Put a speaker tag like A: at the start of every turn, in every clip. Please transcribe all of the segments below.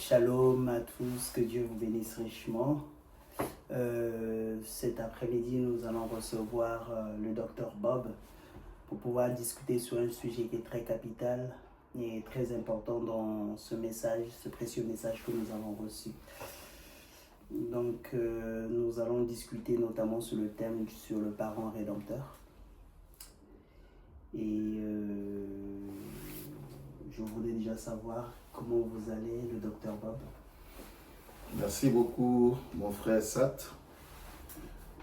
A: Shalom à tous, que Dieu vous bénisse richement. Cet après-midi, nous allons recevoir le docteur Bob pour pouvoir discuter sur un sujet qui est très capital et très important dans ce message, ce précieux message que nous avons reçu. Donc, nous allons discuter notamment sur le thème sur le parent rédempteur. Et je voulais déjà savoir comment vous allez, le docteur Bob.
B: Merci beaucoup, mon frère Sat.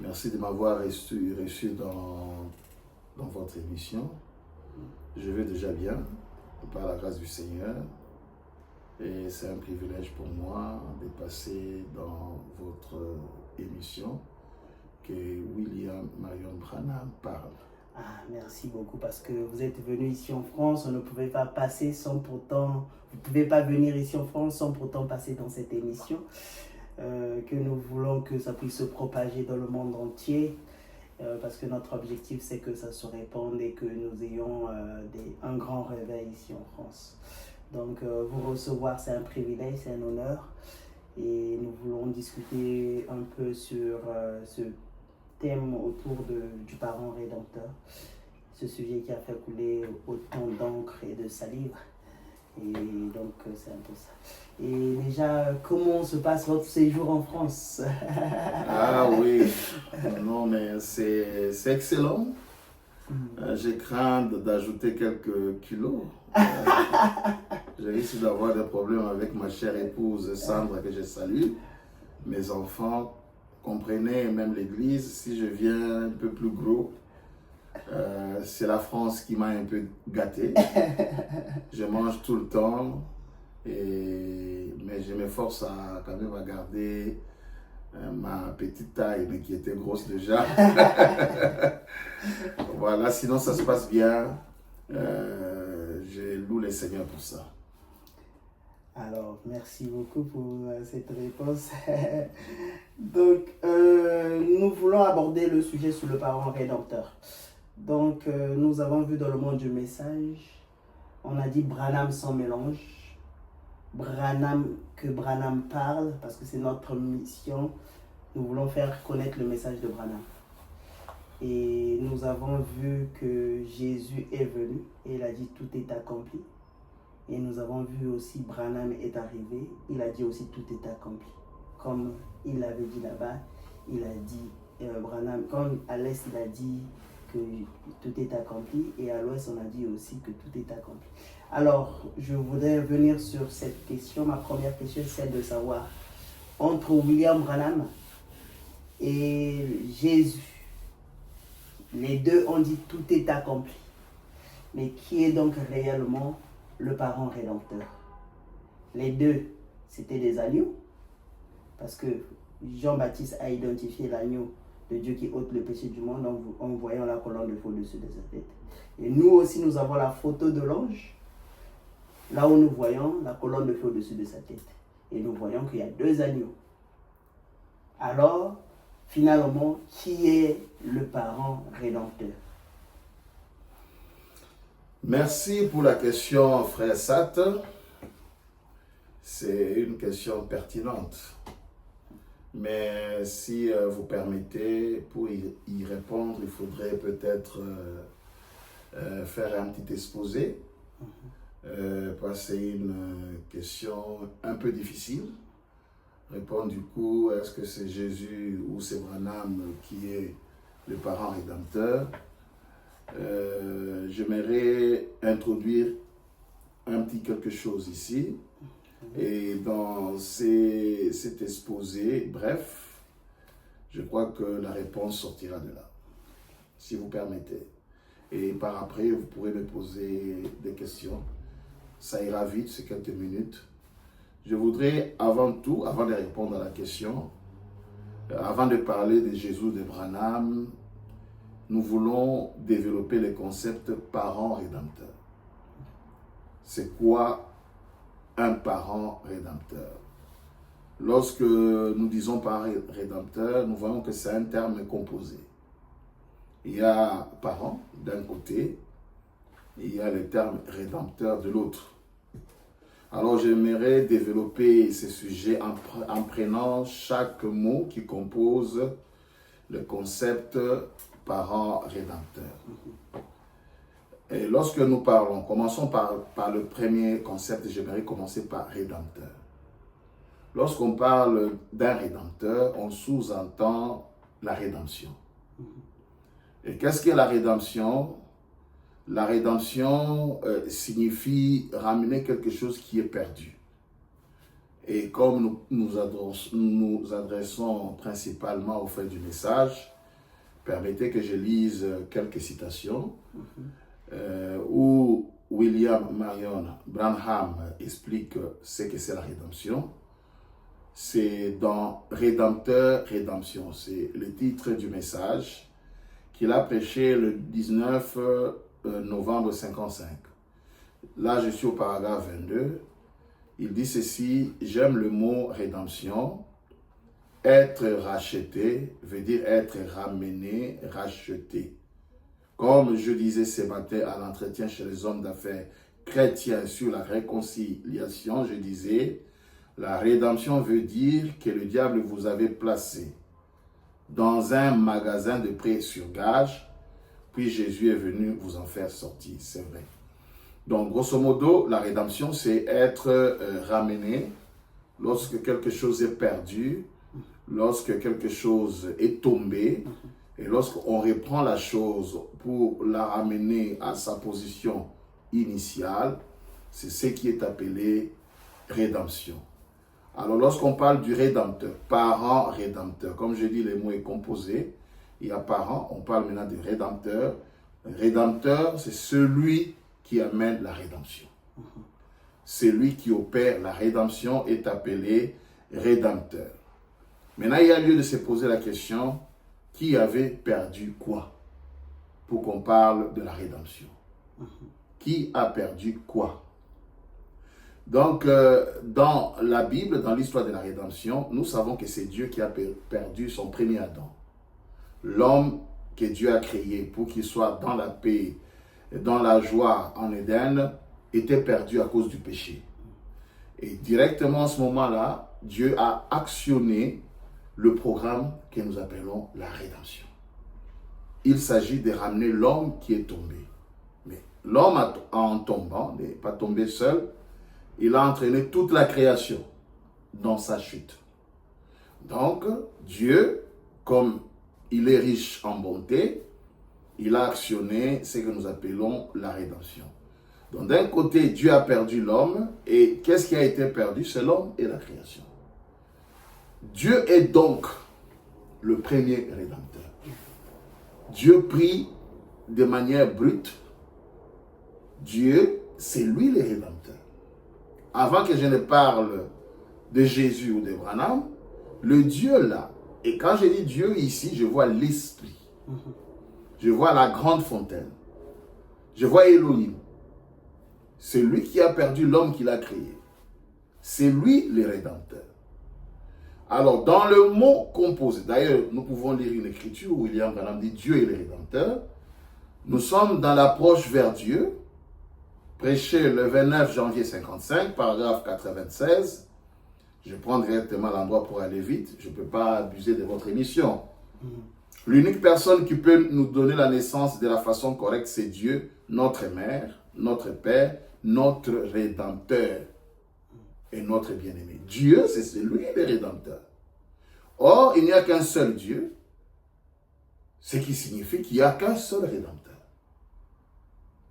B: Merci de m'avoir reçu dans votre émission. Je vais déjà bien, par la grâce du Seigneur. Et c'est un privilège pour moi de passer dans votre émission que William Marion Branham parle.
A: Ah, merci beaucoup parce que vous êtes venu ici en France, on ne pouvait pas passer sans pourtant, vous ne pouvez pas venir ici en France sans pourtant passer dans cette émission, que nous voulons que ça puisse se propager dans le monde entier, parce que notre objectif c'est que ça se répande et que nous ayons un grand réveil ici en France. Donc vous recevoir c'est un privilège, c'est un honneur et nous voulons discuter un peu sur ce thème autour du parent rédempteur, ce sujet qui a fait couler autant d'encre et de salive. Et donc c'est un peu ça. Et déjà, comment se passe votre séjour en France?
B: Ah oui, non mais c'est excellent. J'ai craint d'ajouter quelques kilos. J'ai risque d'avoir des problèmes avec ma chère épouse Sandra que je salue. Mes enfants, comprenez, même l'église, si je viens un peu plus gros, c'est la France qui m'a un peu gâté. Je mange tout le temps, mais je m'efforce quand même à garder ma petite taille, mais qui était grosse déjà. Voilà, sinon ça se passe bien. Je loue le Seigneur pour ça.
A: Alors, merci beaucoup pour cette réponse. Donc, nous voulons aborder le sujet sur le parent rédempteur. Donc, nous avons vu dans le monde du message, on a dit Branham sans mélange. Que Branham parle, parce que c'est notre mission. Nous voulons faire connaître le message de Branham. Et nous avons vu que Jésus est venu et il a dit tout est accompli. Et nous avons vu aussi Branham est arrivé, il a dit aussi tout est accompli. Comme il avait dit là-bas, il a dit, Branham, comme à l'est il a dit que tout est accompli, et à l'ouest on a dit aussi que tout est accompli. Alors, je voudrais venir sur cette question. Ma première question, c'est de savoir, entre William Branham et Jésus, les deux ont dit tout est accompli. Mais qui est donc réellement le parent rédempteur? Les deux, c'était des agneaux, parce que Jean-Baptiste a identifié l'agneau de Dieu qui ôte le péché du monde en voyant la colonne de feu au-dessus de sa tête. Et nous aussi, nous avons la photo de l'ange, là où nous voyons la colonne de feu au-dessus de sa tête. Et nous voyons qu'il y a deux agneaux. Alors, finalement, qui est le parent rédempteur?
B: Merci pour la question, frère Sat. C'est une question pertinente. Mais si vous permettez, pour y répondre, il faudrait peut-être faire un petit exposé. Parce que c'est une question un peu difficile. Répondre du coup, est-ce que c'est Jésus ou c'est Branham qui est le parent rédempteur? J'aimerais introduire un petit quelque chose ici. Et dans cet exposé, bref, je crois que la réponse sortira de là, si vous permettez. Et par après, vous pourrez me poser des questions. Ça ira vite, c'est quelques minutes. Je voudrais avant tout, avant de répondre à la question, avant de parler de Jésus de Branham, nous voulons développer le concept parent rédempteur. C'est quoi un parent rédempteur? Lorsque nous disons parent rédempteur, nous voyons que c'est un terme composé. Il y a parent d'un côté, et il y a le terme rédempteur de l'autre. Alors j'aimerais développer ce sujet en prenant chaque mot qui compose le concept parent rédempteur. Et lorsque nous parlons, commençons par le premier concept, j'aimerais commencer par rédempteur. Lorsqu'on parle d'un rédempteur, on sous-entend la rédemption. Et qu'est-ce qu'est la rédemption? La rédemption signifie ramener quelque chose qui est perdu. Et comme nous adressons principalement au fait du message, permettez que je lise quelques citations où William Marion Branham explique ce que c'est la rédemption. C'est dans Rédempteur, Rédemption. C'est le titre du message qu'il a prêché le 19 novembre 55. Là, je suis au paragraphe 22. Il dit ceci: j'aime le mot rédemption. Être racheté veut dire être ramené, racheté. Comme je disais ce matin à l'entretien chez les hommes d'affaires chrétiens sur la réconciliation, je disais, la rédemption veut dire que le diable vous avait placé dans un magasin de prêt sur gage, puis Jésus est venu vous en faire sortir, c'est vrai. Donc, grosso modo, la rédemption, c'est être ramené lorsque quelque chose est perdu, lorsque quelque chose est tombé, et lorsqu'on reprend la chose pour la ramener à sa position initiale, c'est ce qui est appelé rédemption. Alors, lorsqu'on parle du rédempteur, parent rédempteur, comme je dis, le mot est composé. Il y a parent, on parle maintenant de rédempteur. Rédempteur, c'est celui qui amène la rédemption. Celui qui opère la rédemption est appelé rédempteur. Maintenant, il y a lieu de se poser la question, qui avait perdu quoi pour qu'on parle de la rédemption? Qui a perdu quoi? Donc, dans la Bible, dans l'histoire de la rédemption, nous savons que c'est Dieu qui a perdu son premier Adam. L'homme que Dieu a créé pour qu'il soit dans la paix, dans la joie en Éden, était perdu à cause du péché. Et directement à ce moment-là, Dieu a actionné le programme que nous appelons la rédemption. Il s'agit de ramener l'homme qui est tombé. Mais l'homme, en tombant, n'est pas tombé seul, il a entraîné toute la création dans sa chute. Donc, Dieu, comme il est riche en bonté, il a actionné ce que nous appelons la rédemption. Donc, d'un côté, Dieu a perdu l'homme, et qu'est-ce qui a été perdu? C'est l'homme et la création. Dieu est donc le premier rédempteur. Dieu prie de manière brute. Dieu, c'est lui le rédempteur. Avant que je ne parle de Jésus ou de Branham, le Dieu là, et quand je dis Dieu ici, je vois l'Esprit. Je vois la grande fontaine. Je vois Elohim. C'est lui qui a perdu l'homme qu'il a créé. C'est lui le rédempteur. Alors, dans le mot composé, d'ailleurs, nous pouvons lire une écriture où William Branham dit Dieu est le rédempteur. Nous sommes dans l'approche vers Dieu, prêché le 29 janvier 55, paragraphe 96. Je prends directement l'endroit pour aller vite. Je ne peux pas abuser de votre émission. L'unique personne qui peut nous donner la naissance de la façon correcte, c'est Dieu, notre mère, notre père, notre rédempteur et notre bien-aimé. Dieu, c'est lui le rédempteur. Or, il n'y a qu'un seul Dieu, ce qui signifie qu'il n'y a qu'un seul rédempteur.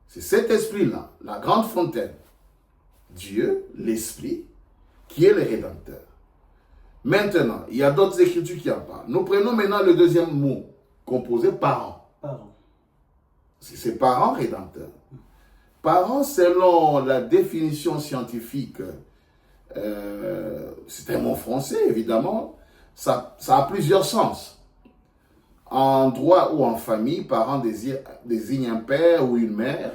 B: C'est cet esprit-là, la grande fontaine, Dieu, l'esprit, qui est le rédempteur. Maintenant, il y a d'autres écritures qui en parlent. Nous prenons maintenant le deuxième mot, composé parent. C'est parent rédempteur. Parent, selon la définition scientifique, c'est un mot français, évidemment, ça a plusieurs sens. En droit ou en famille, parent désigne un père ou une mère,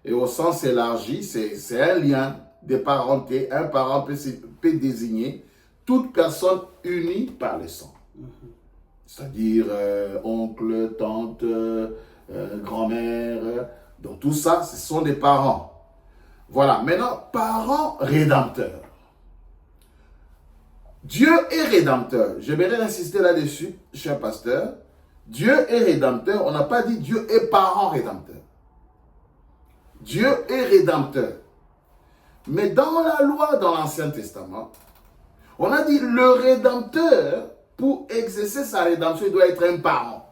B: et au sens élargi, c'est un lien de parenté. Un parent peut désigner toute personne unie par le sang. C'est-à-dire oncle, tante, grand-mère. Donc tout ça, ce sont des parents. Voilà, maintenant, parent rédempteur. Dieu est rédempteur. J'aimerais insister là-dessus, cher pasteur. Dieu est rédempteur. On n'a pas dit Dieu est parent rédempteur. Dieu est rédempteur. Mais dans la loi, dans l'Ancien Testament, on a dit le rédempteur, pour exercer sa rédemption, il doit être un parent.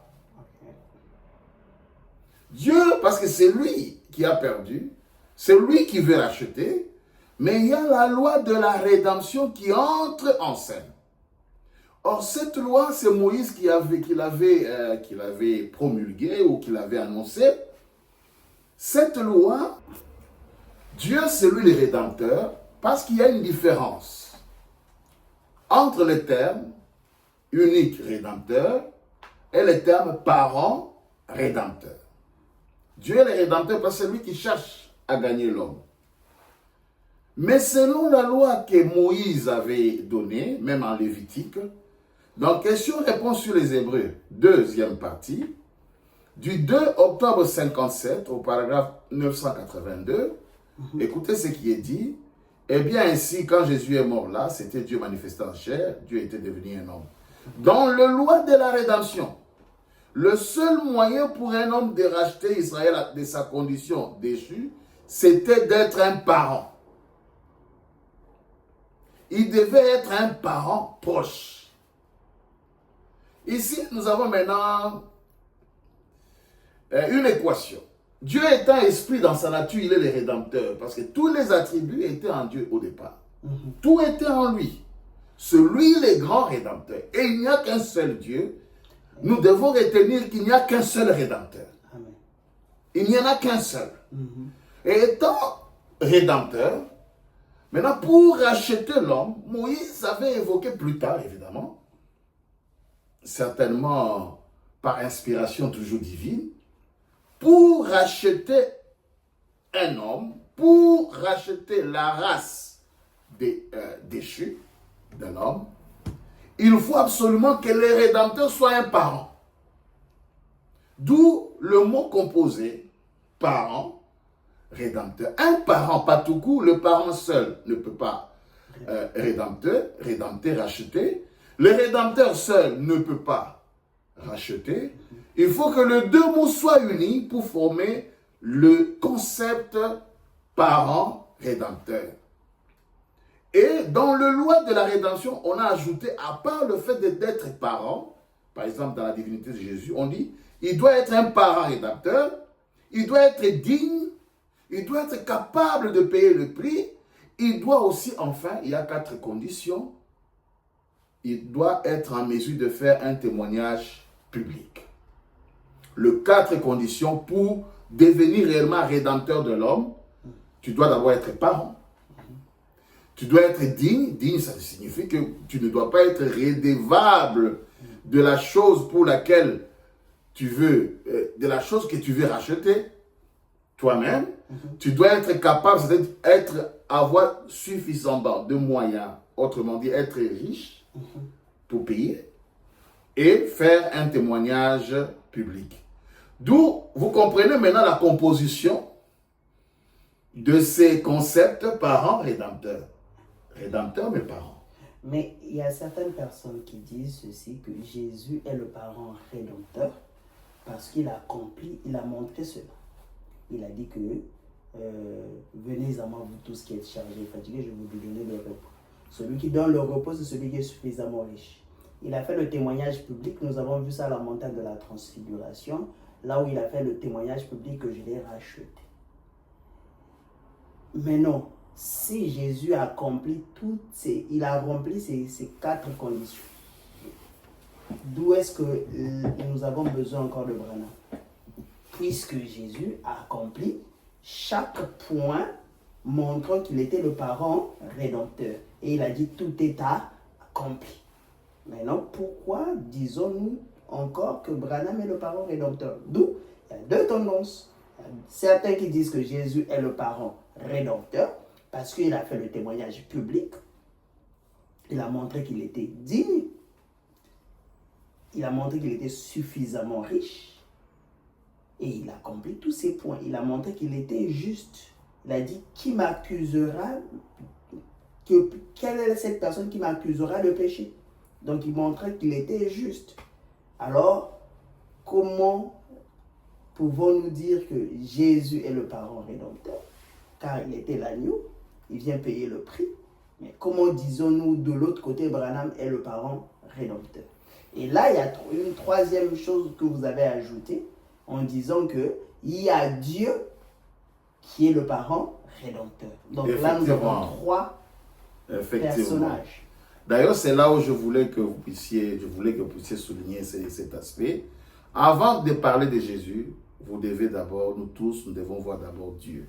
B: Dieu, parce que c'est lui qui a perdu, c'est lui qui veut racheter, mais il y a la loi de la rédemption qui entre en scène. Or, cette loi, c'est Moïse qui l'avait promulguée ou qui l'avait annoncée. Cette loi, Dieu, c'est lui le rédempteur, parce qu'il y a une différence entre le terme unique rédempteur et le terme parent rédempteur. Dieu est le rédempteur parce que c'est lui qui cherche à gagner l'homme. Mais selon la loi que Moïse avait donnée, même en Lévitique, dans question-réponse sur les Hébreux, deuxième partie, du 2 octobre 57 au paragraphe 982, écoutez ce qui est dit. Eh bien ainsi, quand Jésus est mort là, c'était Dieu manifesté en chair, Dieu était devenu un homme. Dans la loi de la rédemption, le seul moyen pour un homme de racheter Israël de sa condition déchue, c'était d'être un parent. Il devait être un parent proche. Ici, nous avons maintenant une équation. Dieu étant esprit dans sa nature, il est le rédempteur. Parce que tous les attributs étaient en Dieu au départ. Tout était en lui. Celui le grand rédempteur. Et il n'y a qu'un seul Dieu. Nous devons retenir qu'il n'y a qu'un seul rédempteur.
A: Amen.
B: Il n'y en a qu'un seul. Et étant rédempteur, maintenant pour racheter l'homme, Moïse avait évoqué plus tard, évidemment, certainement par inspiration toujours divine, pour racheter un homme, pour racheter la race déchue d'un homme, il faut absolument que le rédempteur soit un parent. D'où le mot composé, parent, rédempteur. Un parent, pas tout court, le parent seul ne peut pas rédempter, racheter. Le rédempteur seul ne peut pas racheter. Il faut que les deux mots soient unis pour former le concept parent-rédempteur. Et dans le loi de la rédemption, on a ajouté, à part le fait d'être parent, par exemple dans la divinité de Jésus, on dit, il doit être un parent rédempteur, il doit être digne, il doit être capable de payer le prix, il doit aussi, enfin, il y a 4 conditions, il doit être en mesure de faire un témoignage public. Les 4 conditions pour devenir réellement rédempteur de l'homme, tu dois d'abord être parent. Tu dois être digne. Digne, ça signifie que tu ne dois pas être redevable de la chose pour laquelle tu veux, de la chose que tu veux racheter toi-même. Tu dois être capable, c'est-à-dire avoir suffisamment de moyens, autrement dit, être riche pour payer et faire un témoignage public. D'où, vous comprenez maintenant la composition de ces concepts parents-rédempteurs. Rédempteur, mais parent.
A: Mais il y a certaines personnes qui disent ceci, que Jésus est le parent rédempteur parce qu'il a accompli, il a montré cela. Il a dit que venez à moi vous tous qui êtes chargés et fatigués, je vais vous donner le repos. Celui qui donne le repos, c'est celui qui est suffisamment riche. Il a fait le témoignage public, nous avons vu ça à la montagne de la transfiguration, là où il a fait le témoignage public que je l'ai racheté. Mais non, si Jésus a accompli il a rempli ces 4 conditions, d'où est-ce que nous avons besoin encore de Branham? Puisque Jésus a accompli chaque point montrant qu'il était le parent rédempteur. Et il a dit tout est accompli. Maintenant, pourquoi disons-nous encore que Branham est le parent rédempteur? D'où il y a 2 tendances. Il y a certains qui disent que Jésus est le parent rédempteur parce qu'il a fait le témoignage public. Il a montré qu'il était digne. Il a montré qu'il était suffisamment riche. Et il a accompli tous ces points. Il a montré qu'il était juste. Il a dit, qui m'accusera, quelle est cette personne qui m'accusera de péché? Donc il montrait qu'il était juste. Alors, comment pouvons-nous dire que Jésus est le parent rédempteur? Car il était l'agneau, il vient payer le prix. Mais comment disons-nous de l'autre côté, Branham est le parent rédempteur? Et là, il y a une troisième chose que vous avez ajoutée en disant qu'il y a Dieu qui est le parent rédempteur. Donc là, nous avons trois personnages.
B: D'ailleurs, c'est là où je voulais que vous puissiez souligner cet aspect. Avant de parler de Jésus, nous devons voir d'abord Dieu.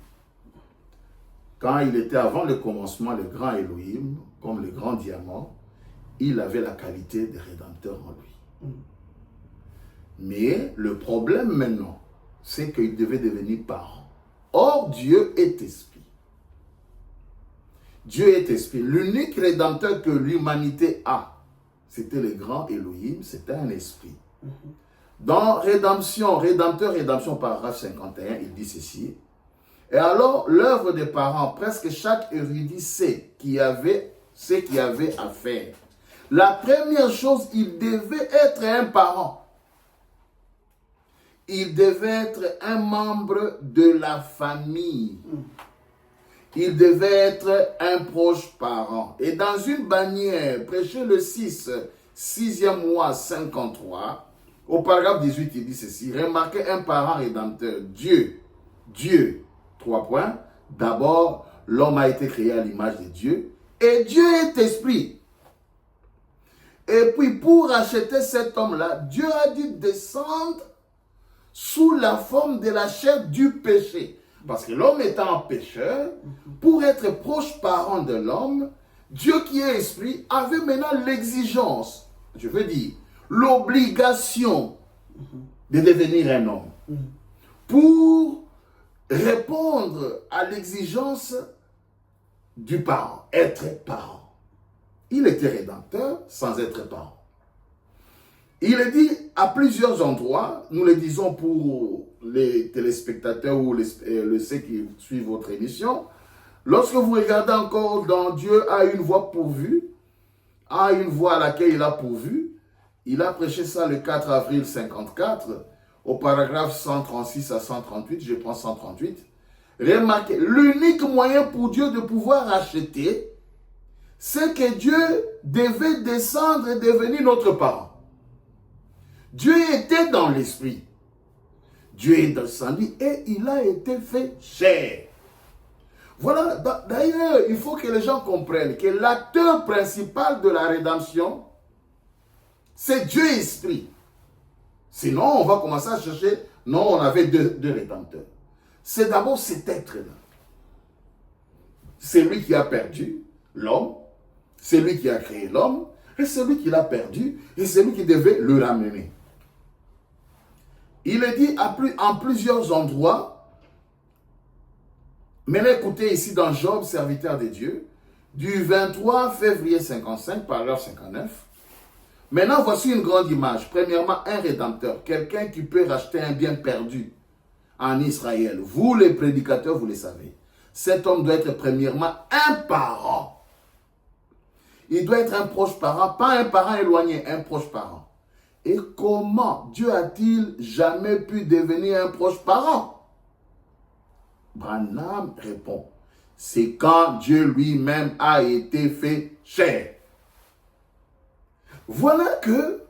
B: Quand il était avant le commencement, le grand Elohim, comme le grand diamant, il avait la qualité de rédempteur en lui. Mais le problème maintenant, c'est qu'il devait devenir parent. Or, Dieu est esprit. Dieu est esprit. L'unique rédempteur que l'humanité a, c'était le grand Elohim, c'était un esprit. Dans Rédemption, paragraphe 51, il dit ceci. Et alors, l'œuvre des parents, presque chaque érudit sait ce qu'il y avait à faire. La première chose, il devait être un parent. Il devait être un membre de la famille. Il devait être un proche parent. Et dans une bannière, prêché le 6e mois 53, au paragraphe 18, il dit ceci. Remarquez un parent rédempteur. Dieu. 3 points. D'abord, l'homme a été créé à l'image de Dieu. Et Dieu est esprit. Et puis, pour acheter cet homme-là, Dieu a dû descendre sous la forme de la chair du péché. Parce que l'homme étant pécheur, pour être proche parent de l'homme, Dieu qui est esprit avait maintenant l'exigence, je veux dire, l'obligation de devenir un homme. Pour répondre à l'exigence du parent, être parent. Il était rédempteur sans être parent. Il est dit à plusieurs endroits, nous le disons pour les téléspectateurs ou ceux qui suivent votre émission, lorsque vous regardez encore dans Dieu a une voix pourvue, a une voix à laquelle il a pourvu, il a prêché ça le 4 avril 54, au paragraphe 136 à 138, je prends 138. Remarquez, l'unique moyen pour Dieu de pouvoir acheter, c'est que Dieu devait descendre et devenir notre parent. Dieu était dans l'esprit. Dieu est descendu et il a été fait chair. Voilà, d'ailleurs, il faut que les gens comprennent que l'acteur principal de la rédemption, c'est Dieu esprit. Sinon, on va commencer à chercher, non, on avait deux rédempteurs. C'est d'abord cet être-là. C'est lui qui a perdu l'homme, c'est lui qui a créé l'homme, et c'est lui qui l'a perdu, et c'est lui qui devait le ramener. Il est dit en plusieurs endroits, mais écoutez ici dans Job, serviteur de Dieu, du 23 février 55, paragraphe 59. Maintenant, voici une grande image. Premièrement, un rédempteur, quelqu'un qui peut racheter un bien perdu en Israël. Vous, les prédicateurs, vous le savez. Cet homme doit être premièrement un parent. Il doit être un proche parent, pas un parent éloigné, un proche parent. Et comment Dieu a-t-il jamais pu devenir un proche parent? Branham répond, c'est quand Dieu lui-même a été fait chair. Voilà que,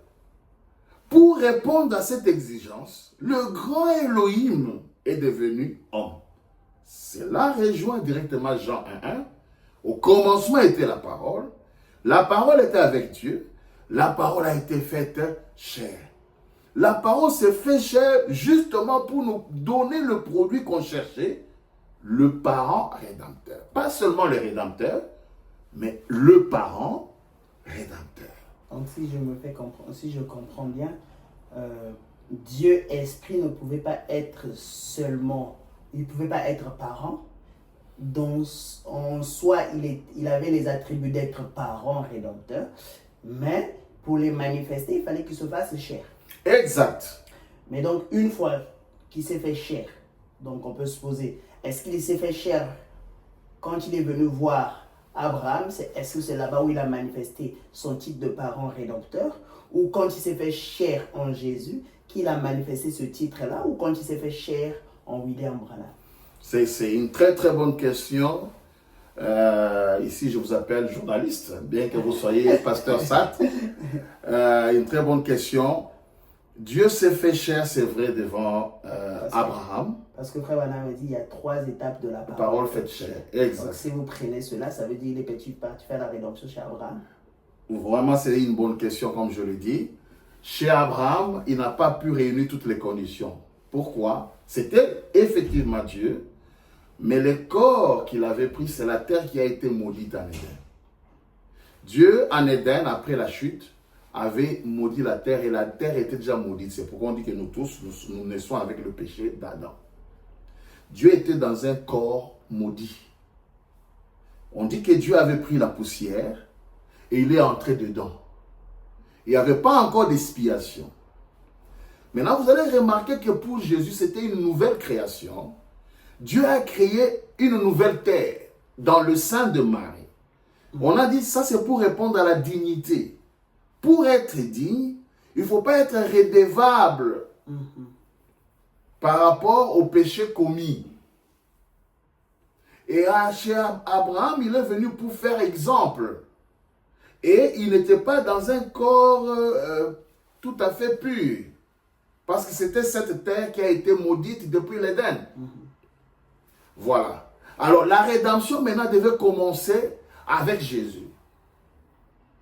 B: pour répondre à cette exigence, le grand Elohim est devenu homme. Cela rejoint directement Jean 1.1. Au commencement était la parole était avec Dieu, la parole a été faite chair. La parole s'est fait chair justement pour nous donner le produit qu'on cherchait, le parent rédempteur. Pas seulement le rédempteur, mais le parent rédempteur.
A: Donc si je comprends bien, Dieu esprit ne pouvait pas être seulement, il ne pouvait pas être parent, donc en soi il avait les attributs d'être parent rédempteur, mais pour les manifester, il fallait qu'il se fasse chair.
B: Exact.
A: Mais donc une fois qu'il s'est fait chair, donc on peut se poser, est-ce qu'il s'est fait chair quand il est venu voir Abraham? Est-ce que c'est là-bas où il a manifesté son titre de parent rédempteur? Ou quand il s'est fait chair en Jésus, qu'il a manifesté ce titre-là? Ou quand il s'est fait chair en William Branham?
B: C'est une très très bonne question. Ici, je vous appelle journaliste, bien que vous soyez pasteur Sat. Une très bonne question. Dieu s'est fait chair, c'est vrai, devant Abraham.
A: Parce que Frère Branham a dit il y a 3 étapes de la parole.
B: Parole faite chair, exact.
A: Donc si vous prenez cela, ça veut dire les petits pas, tu fais la rédemption chez Abraham.
B: Vraiment, c'est une bonne question, comme je le dis. Chez Abraham, il n'a pas pu réunir toutes les conditions. Pourquoi? C'était effectivement Dieu, mais le corps qu'il avait pris, c'est la terre qui a été maudite en Éden. Dieu, en Éden, après la chute, avait maudit la terre et la terre était déjà maudite. C'est pourquoi on dit que nous tous, nous naissons avec le péché d'Adam. Dieu était dans un corps maudit. On dit que Dieu avait pris la poussière et il est entré dedans. Il n'y avait pas encore d'expiation. Maintenant, vous allez remarquer que pour Jésus, c'était une nouvelle création. Dieu a créé une nouvelle terre dans le sein de Marie. On a dit ça, c'est pour répondre à la dignité. Pour être digne, il ne faut pas être redevable par rapport au péché commis. Et chez Abraham, il est venu pour faire exemple. Et il n'était pas dans un corps tout à fait pur. Parce que c'était cette terre qui a été maudite depuis l'Éden. Voilà. Alors la rédemption maintenant devait commencer avec Jésus.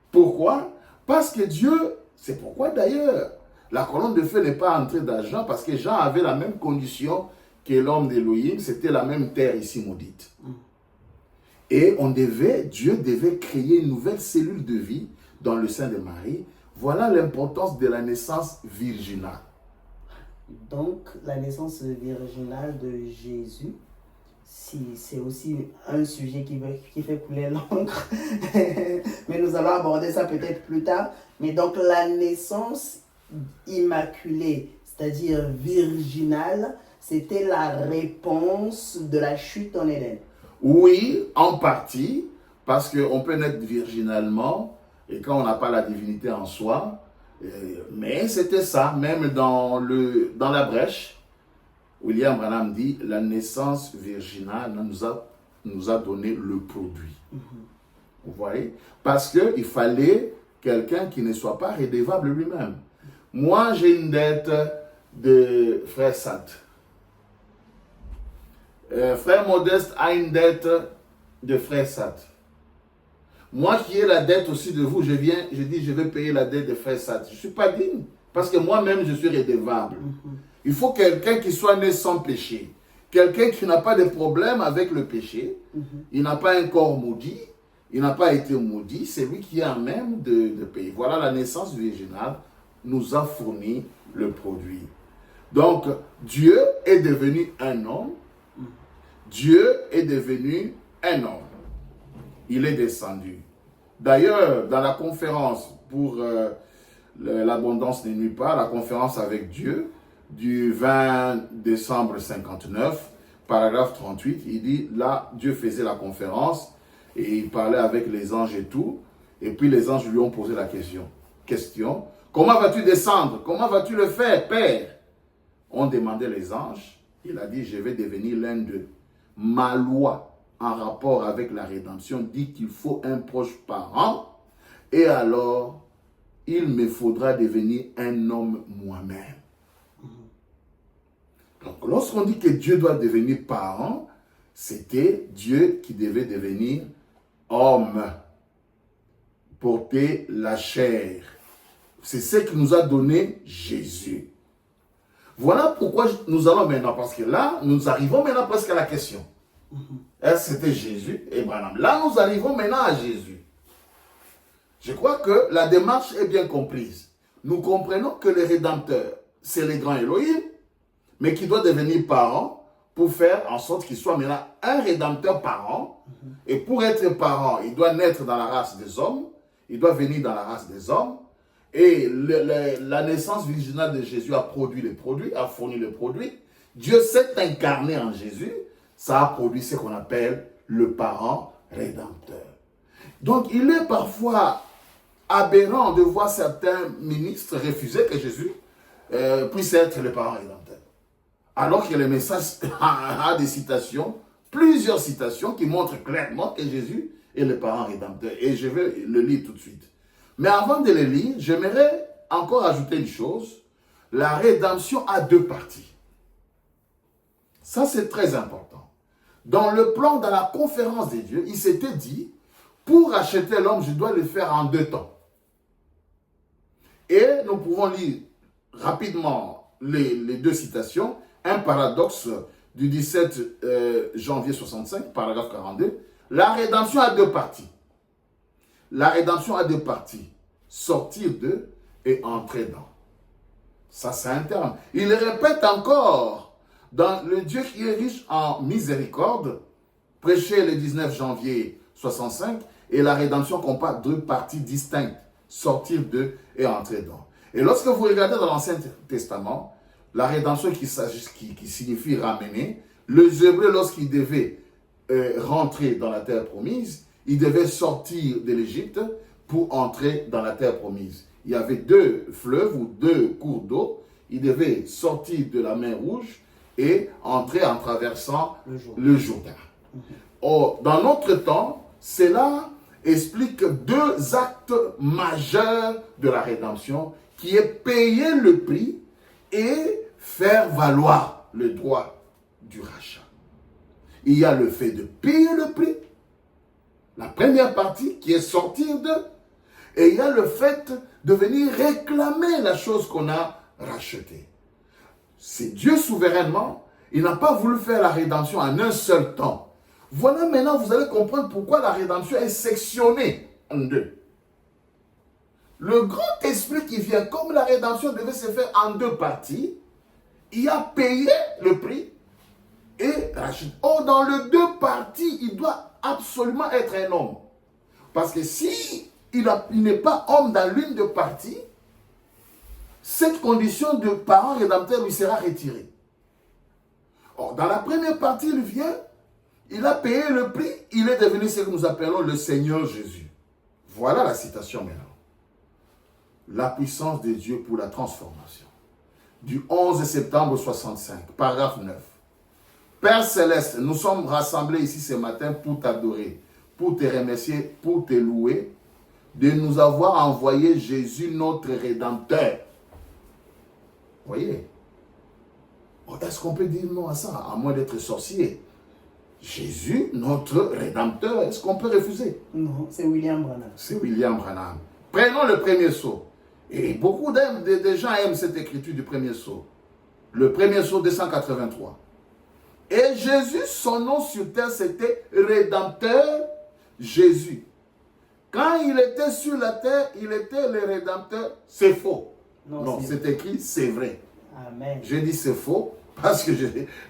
B: Pourquoi? Parce que Dieu, c'est pourquoi d'ailleurs la colonne de feu n'est pas entrée dans Jean, parce que Jean avait la même condition que l'homme d'Élohim, c'était la même terre ici maudite. Et Dieu devait créer une nouvelle cellule de vie dans le sein de Marie. Voilà l'importance de la naissance virginale.
A: Donc, la naissance virginale de Jésus, c'est aussi un sujet qui fait couler l'encre. Mais nous allons aborder ça peut-être plus tard. Mais donc, la naissance immaculée, c'est-à-dire virginale, c'était la réponse de la chute en Éden.
B: Oui, en partie, parce qu'on peut naître virginalement, et quand on n'a pas la divinité en soi, mais c'était ça, même dans la brèche, William Branham dit, la naissance virginale nous a donné le produit. Vous voyez? Parce qu'il fallait quelqu'un qui ne soit pas redevable lui-même. Moi, j'ai une dette de frère Sat. Frère Modeste a une dette de frère Sat. Moi qui ai la dette aussi de vous, je dis je vais payer la dette de frère Sat. Je ne suis pas digne, parce que moi-même je suis redevable. Il faut quelqu'un qui soit né sans péché. Quelqu'un qui n'a pas de problème avec le péché. Il n'a pas un corps maudit. Il n'a pas été maudit. C'est lui qui a même de payer. Voilà, la naissance virginale nous a fourni le produit. Donc, Dieu est devenu un homme. Dieu est devenu un homme. Il est descendu. D'ailleurs, dans la conférence pour l'abondance ne nuit pas, la conférence avec Dieu, du 20 décembre 59, paragraphe 38, il dit, là, Dieu faisait la conférence et il parlait avec les anges et tout. Et puis les anges lui ont posé la question, comment vas-tu descendre? Comment vas-tu le faire, Père? On demandait les anges. Il a dit, je vais devenir l'un d'eux. Ma loi en rapport avec la rédemption dit qu'il faut un proche parent et alors il me faudra devenir un homme moi-même. Donc lorsqu'on dit que Dieu doit devenir parent, c'était Dieu qui devait devenir homme, porter la chair. C'est ce qui nous a donné Jésus. Voilà pourquoi nous allons maintenant, parce que là, nous arrivons maintenant presque à la question. Est-ce que c'était Jésus et Branham? Là, nous arrivons maintenant à Jésus. Je crois que la démarche est bien comprise. Nous comprenons que le Rédempteur, c'est le grand Elohim, mais qui doit devenir parent pour faire en sorte qu'il soit maintenant un Rédempteur parent. Et pour être parent, il doit naître dans la race des hommes, il doit venir dans la race des hommes. Et la naissance virginale de Jésus a produit les produits, a fourni les produits. Dieu s'est incarné en Jésus. ça a produit ce qu'on appelle le parent rédempteur. Donc, il est parfois aberrant de voir certains ministres refuser que Jésus puisse être le parent rédempteur. Alors que le message a des citations, plusieurs citations qui montrent clairement que Jésus est le parent rédempteur. Et je vais le lire tout de suite. Mais avant de le lire, j'aimerais encore ajouter une chose. La rédemption a deux parties. Ça, c'est très important. Dans le plan, dans la conférence des dieux, il s'était dit, pour racheter l'homme, je dois le faire en deux temps. Et nous pouvons lire rapidement les deux citations. Un paradoxe du 17 janvier 65, paragraphe 42. La rédemption a deux parties. La rédemption a deux parties. Sortir d'eux et entrer dans. Ça, c'est un terme. Il répète encore dans le Dieu qui est riche en miséricorde, prêché le 19 janvier 65, et la rédemption comporte deux parties distinctes. Sortir d'eux et entrer dans. Et lorsque vous regardez dans l'Ancien Testament, la rédemption qui signifie ramener, les Hébreux, lorsqu'ils devaient rentrer dans la terre promise, ils devaient sortir de l'Égypte pour entrer dans la terre promise. Il y avait deux fleuves ou deux cours d'eau. Ils devaient sortir de la mer Rouge et entrer en traversant le Jourdain. Or, dans notre temps, cela explique deux actes majeurs de la rédemption, qui est payer le prix et faire valoir le droit du rachat. Il y a le fait de payer le prix, la première partie qui est sortir d'eux, et il y a le fait de venir réclamer la chose qu'on a rachetée. C'est Dieu souverainement, il n'a pas voulu faire la rédemption en un seul temps. Voilà maintenant, vous allez comprendre pourquoi la rédemption est sectionnée en deux. Le grand esprit qui vient, comme la rédemption devait se faire en deux parties, il a payé le prix et racheté. Or, dans les deux parties, il doit absolument être un homme. Parce que si il n'est pas homme dans l'une des parties, cette condition de parent rédempteur lui sera retirée. Or, dans la première partie, il vient, il a payé le prix, il est devenu ce que nous appelons le Seigneur Jésus. Voilà la citation maintenant. La puissance de Dieu pour la transformation. Du 11 septembre 65, paragraphe 9. Père Céleste, nous sommes rassemblés ici ce matin pour t'adorer, pour te remercier, pour te louer, de nous avoir envoyé Jésus, notre Rédempteur. Vous voyez? Est-ce qu'on peut dire non à ça, à moins d'être sorcier? Jésus, notre Rédempteur, est-ce qu'on peut refuser?
A: Non, c'est William Branham.
B: C'est William Branham. Prenons le premier sceau. Et beaucoup de gens aiment cette écriture du premier sceau. Le premier sceau 283. Et Jésus, son nom sur terre, c'était Rédempteur Jésus. Quand il était sur la terre, il était le Rédempteur. C'est faux. Non, c'est écrit, c'est vrai.
A: Amen.
B: Je dis c'est faux parce que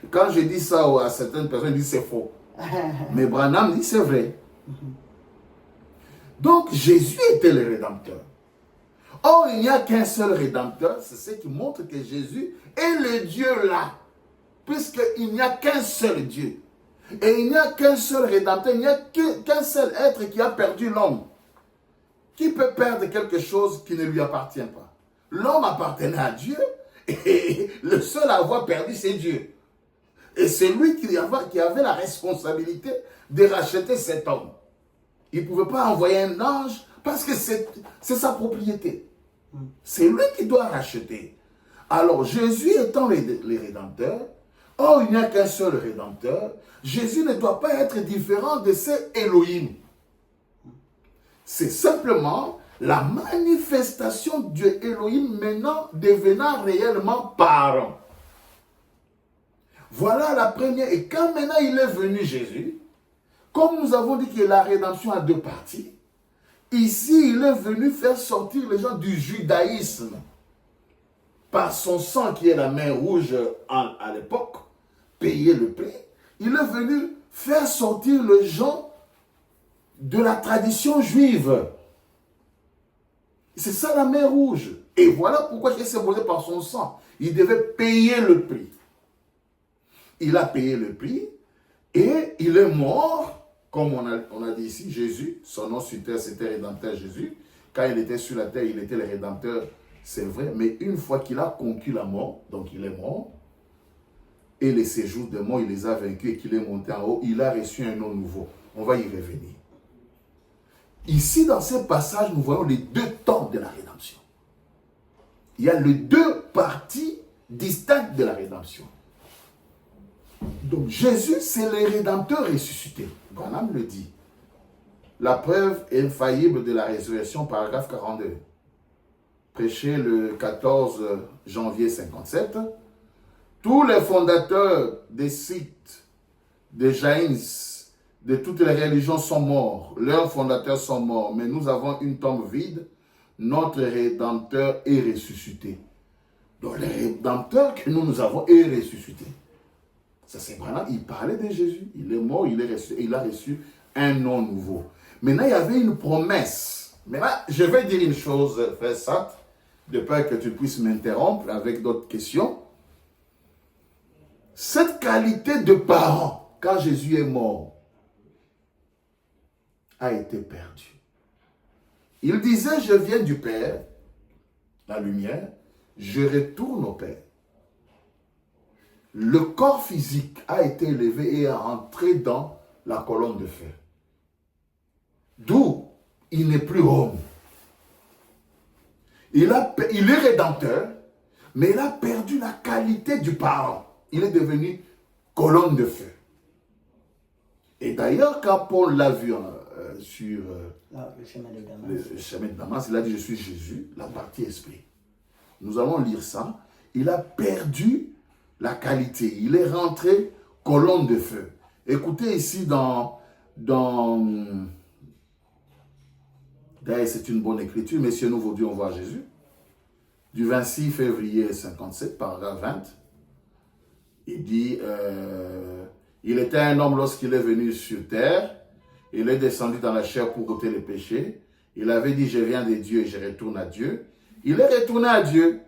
B: quand je dis ça à certaines personnes, ils disent c'est faux. Mais Branham dit c'est vrai. Donc Jésus était le Rédempteur. Or, il n'y a qu'un seul Rédempteur, c'est ce qui montre que Jésus est le Dieu là. Puisqu'il n'y a qu'un seul Dieu. Et il n'y a qu'un seul Rédempteur, il n'y a qu'un seul être qui a perdu l'homme. Qui peut perdre quelque chose qui ne lui appartient pas? L'homme appartenait à Dieu et le seul à avoir perdu, c'est Dieu. Et c'est lui qui avait la responsabilité de racheter cet homme. Il ne pouvait pas envoyer un ange parce que c'est sa propriété. C'est lui qui doit racheter. Alors, Jésus étant le Rédempteur, or il n'y a qu'un seul Rédempteur, Jésus ne doit pas être différent de ces Elohim. C'est simplement la manifestation de Dieu Elohim maintenant devenant réellement parent. Voilà la première. Et quand maintenant il est venu Jésus, comme nous avons dit que la rédemption a deux parties, ici il est venu faire sortir les gens du judaïsme. Par son sang qui est la mer rouge à l'époque, payer le prix, il est venu faire sortir les gens de la tradition juive. C'est ça la mer rouge. Et voilà pourquoi il est symbolisé par son sang. Il devait payer le prix. Il a payé le prix Et il est mort, comme on a dit ici, Jésus, son nom sur terre, c'était Rédempteur Jésus. Quand il était sur la terre, il était le Rédempteur, c'est vrai. Mais une fois qu'il a conquis la mort, donc il est mort, et les séjours de mort, il les a vaincus et qu'il est monté en haut, il a reçu un nom nouveau. On va y revenir. Ici, dans ce passage, nous voyons les deux temps de la rédemption. Il y a les deux parties distinctes de la rédemption. Donc Jésus, c'est le Rédempteur ressuscité. Branham le dit. La preuve infaillible de la résurrection, paragraphe 42. Prêché le 14 janvier 57. Tous les fondateurs des sites, des Jaïns, de toutes les religions sont morts. Leurs fondateurs sont morts. Mais nous avons une tombe vide. Notre Rédempteur est ressuscité. Donc le Rédempteur que nous avons est ressuscité. Ça c'est Branham, il parlait de Jésus. Il est mort, il est ressuscité. Il a reçu un nom nouveau. Maintenant, il y avait une promesse. Maintenant, je vais dire une chose, frère Sat, de peur que tu puisses m'interrompre avec d'autres questions. Cette qualité de parent, quand Jésus est mort, a été perdue. Il disait, je viens du Père, la lumière, je retourne au Père. Le corps physique a été élevé et est entré dans la colonne de feu. D'où il n'est plus homme. Il est rédempteur, mais il a perdu la qualité du parent. Il est devenu colonne de feu. Et d'ailleurs, quand Paul l'a vu sur
A: le chemin de Damas.
B: Le chemin de Damas, il a dit, je suis Jésus, la partie esprit. Nous allons lire ça. Il a perdu la qualité. Il est rentré colonne de feu. Écoutez ici d'ailleurs, c'est une bonne écriture, messieurs, nous aujourd'hui on voit Jésus. Du 26 février 57, paragraphe 20. Il dit, il était un homme lorsqu'il est venu sur terre. Il est descendu dans la chair pour ôter les péchés. Il avait dit, je viens de Dieu et je retourne à Dieu. Il est retourné à Dieu.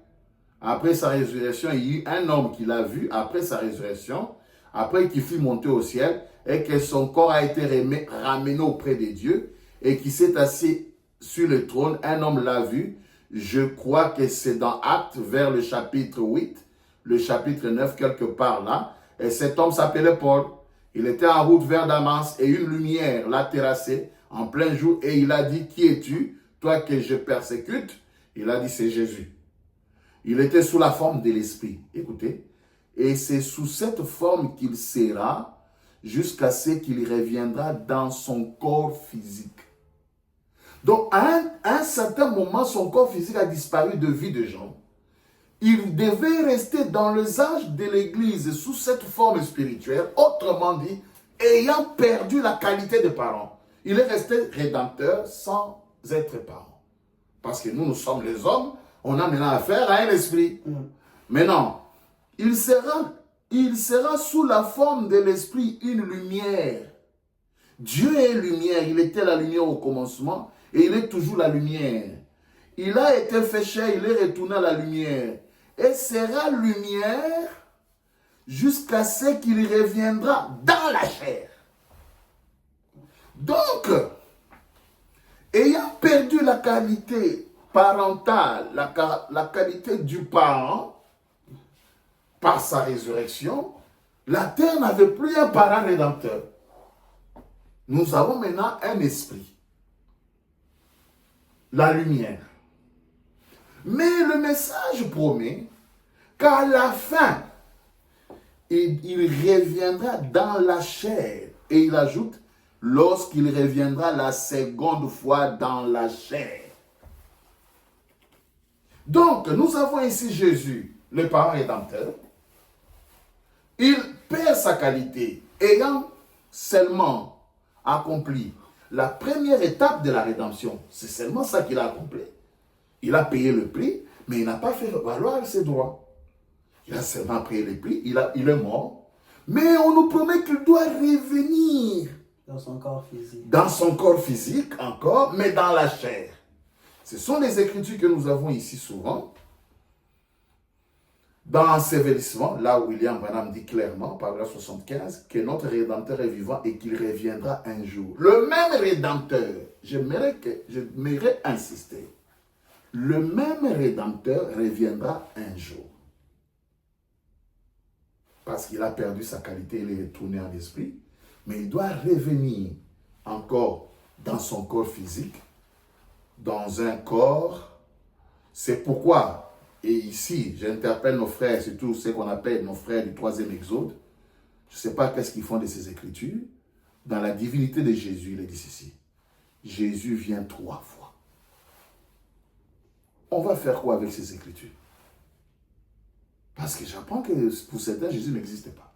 B: Après sa résurrection, il y eut un homme qui l'a vu après sa résurrection, après qu'il fut monté au ciel, et que son corps a été ramené auprès de Dieu, et qui s'est assis sur le trône. Un homme l'a vu. Je crois que c'est dans Actes, vers le chapitre 8, le chapitre 9, quelque part là. Et cet homme s'appelait Paul. Il était en route vers Damas, et une lumière l'a terrassé en plein jour, et il a dit, qui es-tu, toi que je persécute? Il a dit, c'est Jésus. Il était sous la forme de l'esprit, écoutez. Et c'est sous cette forme qu'il sera jusqu'à ce qu'il reviendra dans son corps physique. Donc, à un certain moment, son corps physique a disparu de vie de Jean. Il devait rester dans les âges de l'Église sous cette forme spirituelle, autrement dit, ayant perdu la qualité de parent. Il est resté rédempteur sans être parent. Parce que nous sommes les hommes, on a maintenant affaire à un esprit. Maintenant, il sera sous la forme de l'esprit une lumière. Dieu est lumière, il était la lumière au commencement et il est toujours la lumière. Il a été fait chair, il est retourné à la lumière. Et sera lumière jusqu'à ce qu'il reviendra dans la chair. Donc, ayant perdu la qualité parentale, la qualité du parent, par sa résurrection, la terre n'avait plus un parent rédempteur. Nous avons maintenant un esprit. La lumière. Mais le message promet qu'à la fin, il reviendra dans la chair. Et il ajoute, lorsqu'il reviendra la seconde fois dans la chair. Donc, nous avons ici Jésus, le parent rédempteur. Il perd sa qualité, ayant seulement accompli la première étape de la rédemption. C'est seulement ça qu'il a accompli. Il a payé le prix, mais il n'a pas fait valoir ses droits. Il a seulement payé le prix, il est mort. Mais on nous promet qu'il doit revenir.
A: Dans son corps physique.
B: Dans son corps physique encore, mais dans la chair. Ce sont les écritures que nous avons ici souvent. Dans Ensevelissement, là où William Branham dit clairement, paragraphe 75, que notre Rédempteur est vivant et qu'il reviendra un jour. Le même Rédempteur, j'aimerais insister, le même Rédempteur reviendra un jour. Parce qu'il a perdu sa qualité, il est retourné en esprit, mais il doit revenir encore dans son corps physique, dans un corps. C'est pourquoi, et ici, j'interpelle nos frères, surtout ceux qu'on appelle nos frères du 3e Exode. Je ne sais pas qu'est-ce qu'ils font de ces écritures. Dans la divinité de Jésus, il est dit ceci. Jésus vient 3 fois. On va faire quoi avec ces écritures? Parce que j'apprends que pour certains, Jésus n'existe pas.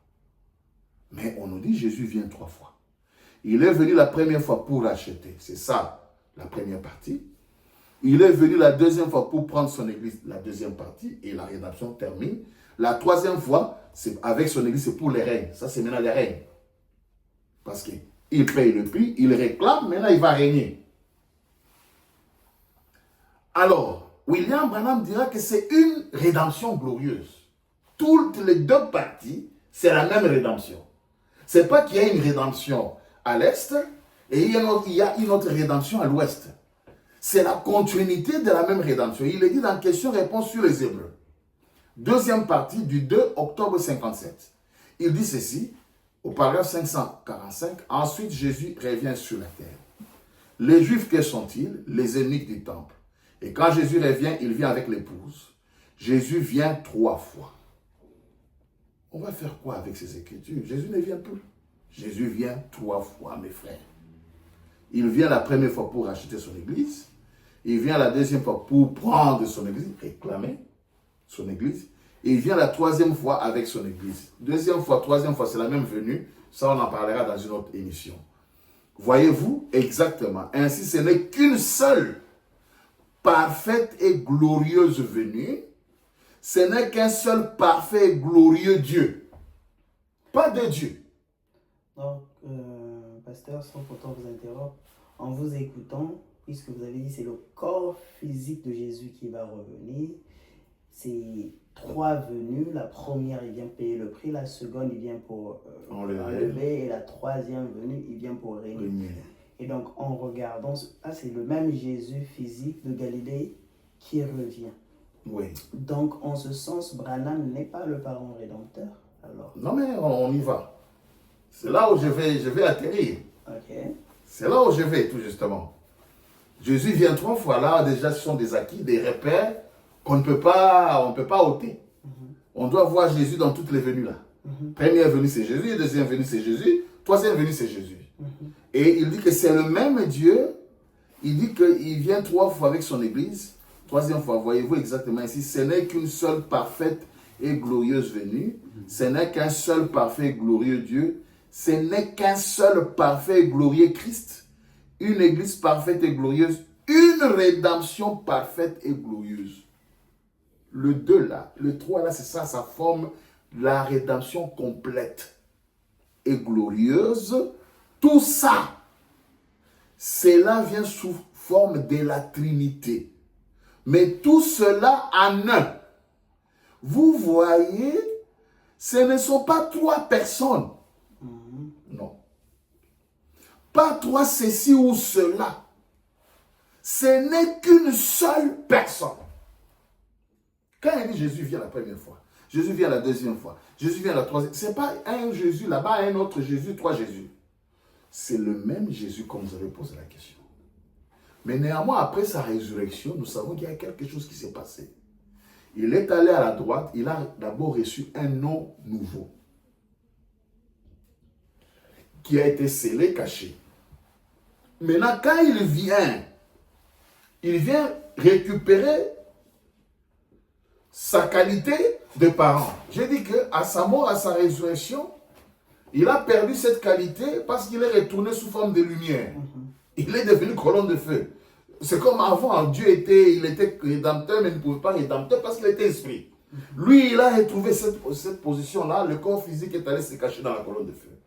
B: Mais on nous dit Jésus vient 3 fois. Il est venu la première fois pour racheter. C'est ça, la première partie. Il est venu la deuxième fois pour prendre son église, la deuxième partie, et la rédemption termine. La troisième fois, c'est avec son église, c'est pour les règnes. Ça, c'est maintenant les règnes. Parce qu'il paye le prix, il réclame, maintenant il va régner. Alors, William Branham dira que c'est une rédemption glorieuse. Toutes les 2 parties, c'est la même rédemption. Ce n'est pas qu'il y a une rédemption à l'est et il y a une autre rédemption à l'ouest. C'est la continuité de la même rédemption. Il est dit dans question-réponse sur les Hébreux. 2e partie du 2 octobre 57. Il dit ceci, au paragraphe 545, ensuite Jésus revient sur la terre. Les Juifs, que sont-ils? Les eunuques du temple. Et quand Jésus revient, il vient avec l'épouse. Jésus vient 3 fois. On va faire quoi avec ces écritures? Jésus ne vient plus. Jésus vient 3 fois, mes frères. Il vient la première fois pour racheter son église. Il vient la deuxième fois pour prendre son église, réclamer son église. Et il vient la 3e fois avec son église. 2e fois, 3e fois, c'est la même venue. Ça, on en parlera dans une autre émission. Voyez-vous? Exactement. Ainsi, ce n'est qu'une seule parfaite et glorieuse venue. Ce n'est qu'un seul parfait et glorieux Dieu. Pas de Dieu.
A: Donc, pasteur, sans pourtant vous interrompre, en vous écoutant, puisque vous avez dit c'est le corps physique de Jésus qui va revenir, c'est 3 venues. La première, il vient payer le prix. La seconde, il vient pour enlever. Et la 3e venue, il vient pour régner. Oui. Et donc, en regardant, là, c'est le même Jésus physique de Galilée qui revient.
B: Oui.
A: Donc, en ce sens, Branham n'est pas le parent rédempteur. Alors.
B: Non, mais on y va. C'est là où je vais atterrir.
A: Ok.
B: C'est là où je vais, tout justement. Jésus vient 3 fois. Là, déjà, ce sont des acquis, des repères qu'on ne peut pas ôter. On doit voir Jésus dans toutes les venues là. Première venue, c'est Jésus. Deuxième venue, c'est Jésus. Troisième venue, c'est Jésus. Et il dit que c'est le même Dieu. Il dit qu'il vient 3 fois avec son église. 3e fois, voyez-vous exactement ici, ce n'est qu'une seule parfaite et glorieuse venue. Ce n'est qu'un seul parfait et glorieux Dieu. Ce n'est qu'un seul parfait et glorieux Christ. Une église parfaite et glorieuse. Une rédemption parfaite et glorieuse. Le 2 là, le 3 là, c'est ça, ça forme la rédemption complète et glorieuse. Tout ça, cela vient sous forme de la Trinité. Mais tout cela en un. Vous voyez, ce ne sont pas 3 personnes. Non. Pas 3 ceci ou cela. Ce n'est qu'une seule personne. Quand il dit Jésus vient la première fois, Jésus vient la deuxième fois, Jésus vient la troisième, ce n'est pas un Jésus là-bas, un autre Jésus, 3 Jésus. C'est le même Jésus comme vous avez posé la question. Mais néanmoins, après sa résurrection, nous savons qu'il y a quelque chose qui s'est passé. Il est allé à la droite, il a d'abord reçu un nom nouveau, qui a été scellé, caché. Maintenant, quand il vient récupérer sa qualité de parent. J'ai dit qu'à sa mort, à sa résurrection, il a perdu cette qualité parce qu'il est retourné sous forme de lumière. Il est devenu colonne de feu. C'est comme avant, Dieu il était rédempteur, mais il ne pouvait pas rédempteur parce qu'il était esprit. Lui, il a retrouvé cette position-là, le corps physique est allé se cacher dans la colonne de feu.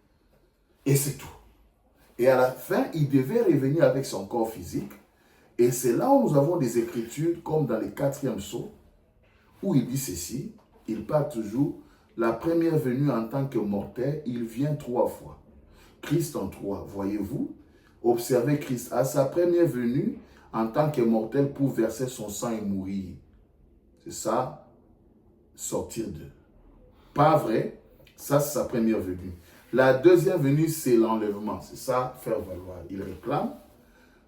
B: Et c'est tout. Et à la fin, il devait revenir avec son corps physique. Et c'est là où nous avons des écritures, comme dans le 4e psaume, où il dit ceci, il parle toujours, la première venue en tant que mortel, il vient 3 fois. Christ en 3, voyez-vous? Observez Christ à sa première venue en tant que mortel pour verser son sang et mourir. C'est ça, sortir d'eux. Pas vrai? Ça, c'est sa première venue. La deuxième venue, c'est l'enlèvement. C'est ça, faire valoir. Il réclame.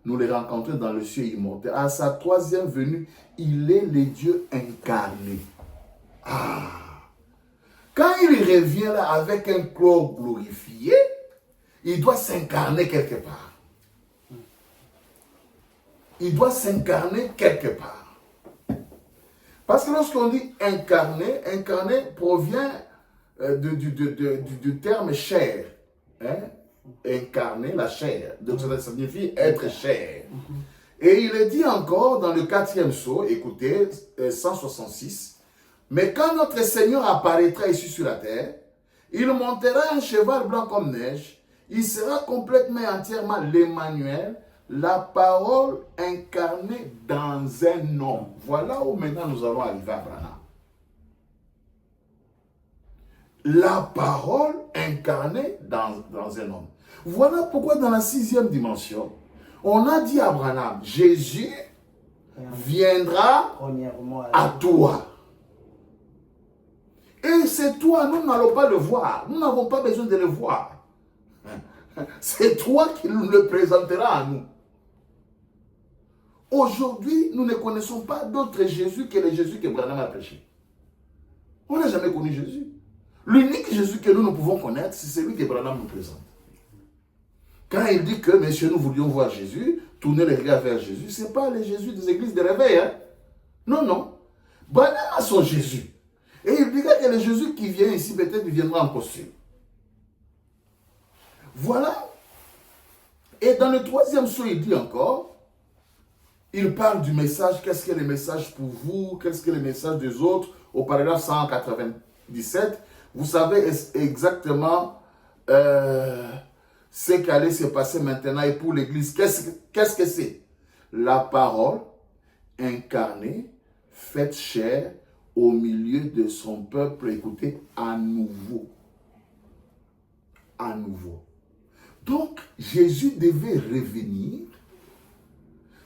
B: Nous les rencontrons dans le ciel immortel. À sa troisième venue, il est le Dieu incarné. Ah! Quand il revient là avec un corps glorifié, il doit s'incarner quelque part. Il doit s'incarner quelque part. Parce que lorsqu'on dit incarné, incarné provient du terme chair. Hein? Incarner la chair. Donc ça signifie être chair. Et il est dit encore dans le 4e sceau, écoutez, 166, mais quand notre Seigneur apparaîtra ici sur la terre, il montera un cheval blanc comme neige, il sera complètement et entièrement l'Emmanuel, la parole incarnée dans un homme. Voilà où maintenant nous allons arriver à Branham. La parole incarnée dans un homme. Voilà pourquoi dans la 6e dimension, on a dit à Branham, Jésus viendra à toi. Et c'est toi, nous n'allons pas le voir. Nous n'avons pas besoin de le voir. C'est toi qui nous le présenteras à nous. Aujourd'hui, nous ne connaissons pas d'autre Jésus que le Jésus que Branham a prêché. On n'a jamais connu Jésus. L'unique Jésus que nous pouvons connaître, c'est celui que Branham nous présente. Quand il dit que, messieurs, nous voulions voir Jésus, tourner les regards vers Jésus, ce n'est pas le Jésus des églises de réveil. Hein? Non, non. Branham a son Jésus. Et il dira que le Jésus qui vient ici, peut-être, il viendra en costume. Voilà. Et dans le 3e sceau, il dit encore, il parle du message, qu'est-ce que le message pour vous, qu'est-ce que le message des autres, au paragraphe 197, vous savez exactement ce qui allait se passer maintenant et pour l'Église. Qu'est-ce que c'est? La parole incarnée, faite chair au milieu de son peuple, écoutez, à nouveau. À nouveau. Donc, Jésus devait revenir,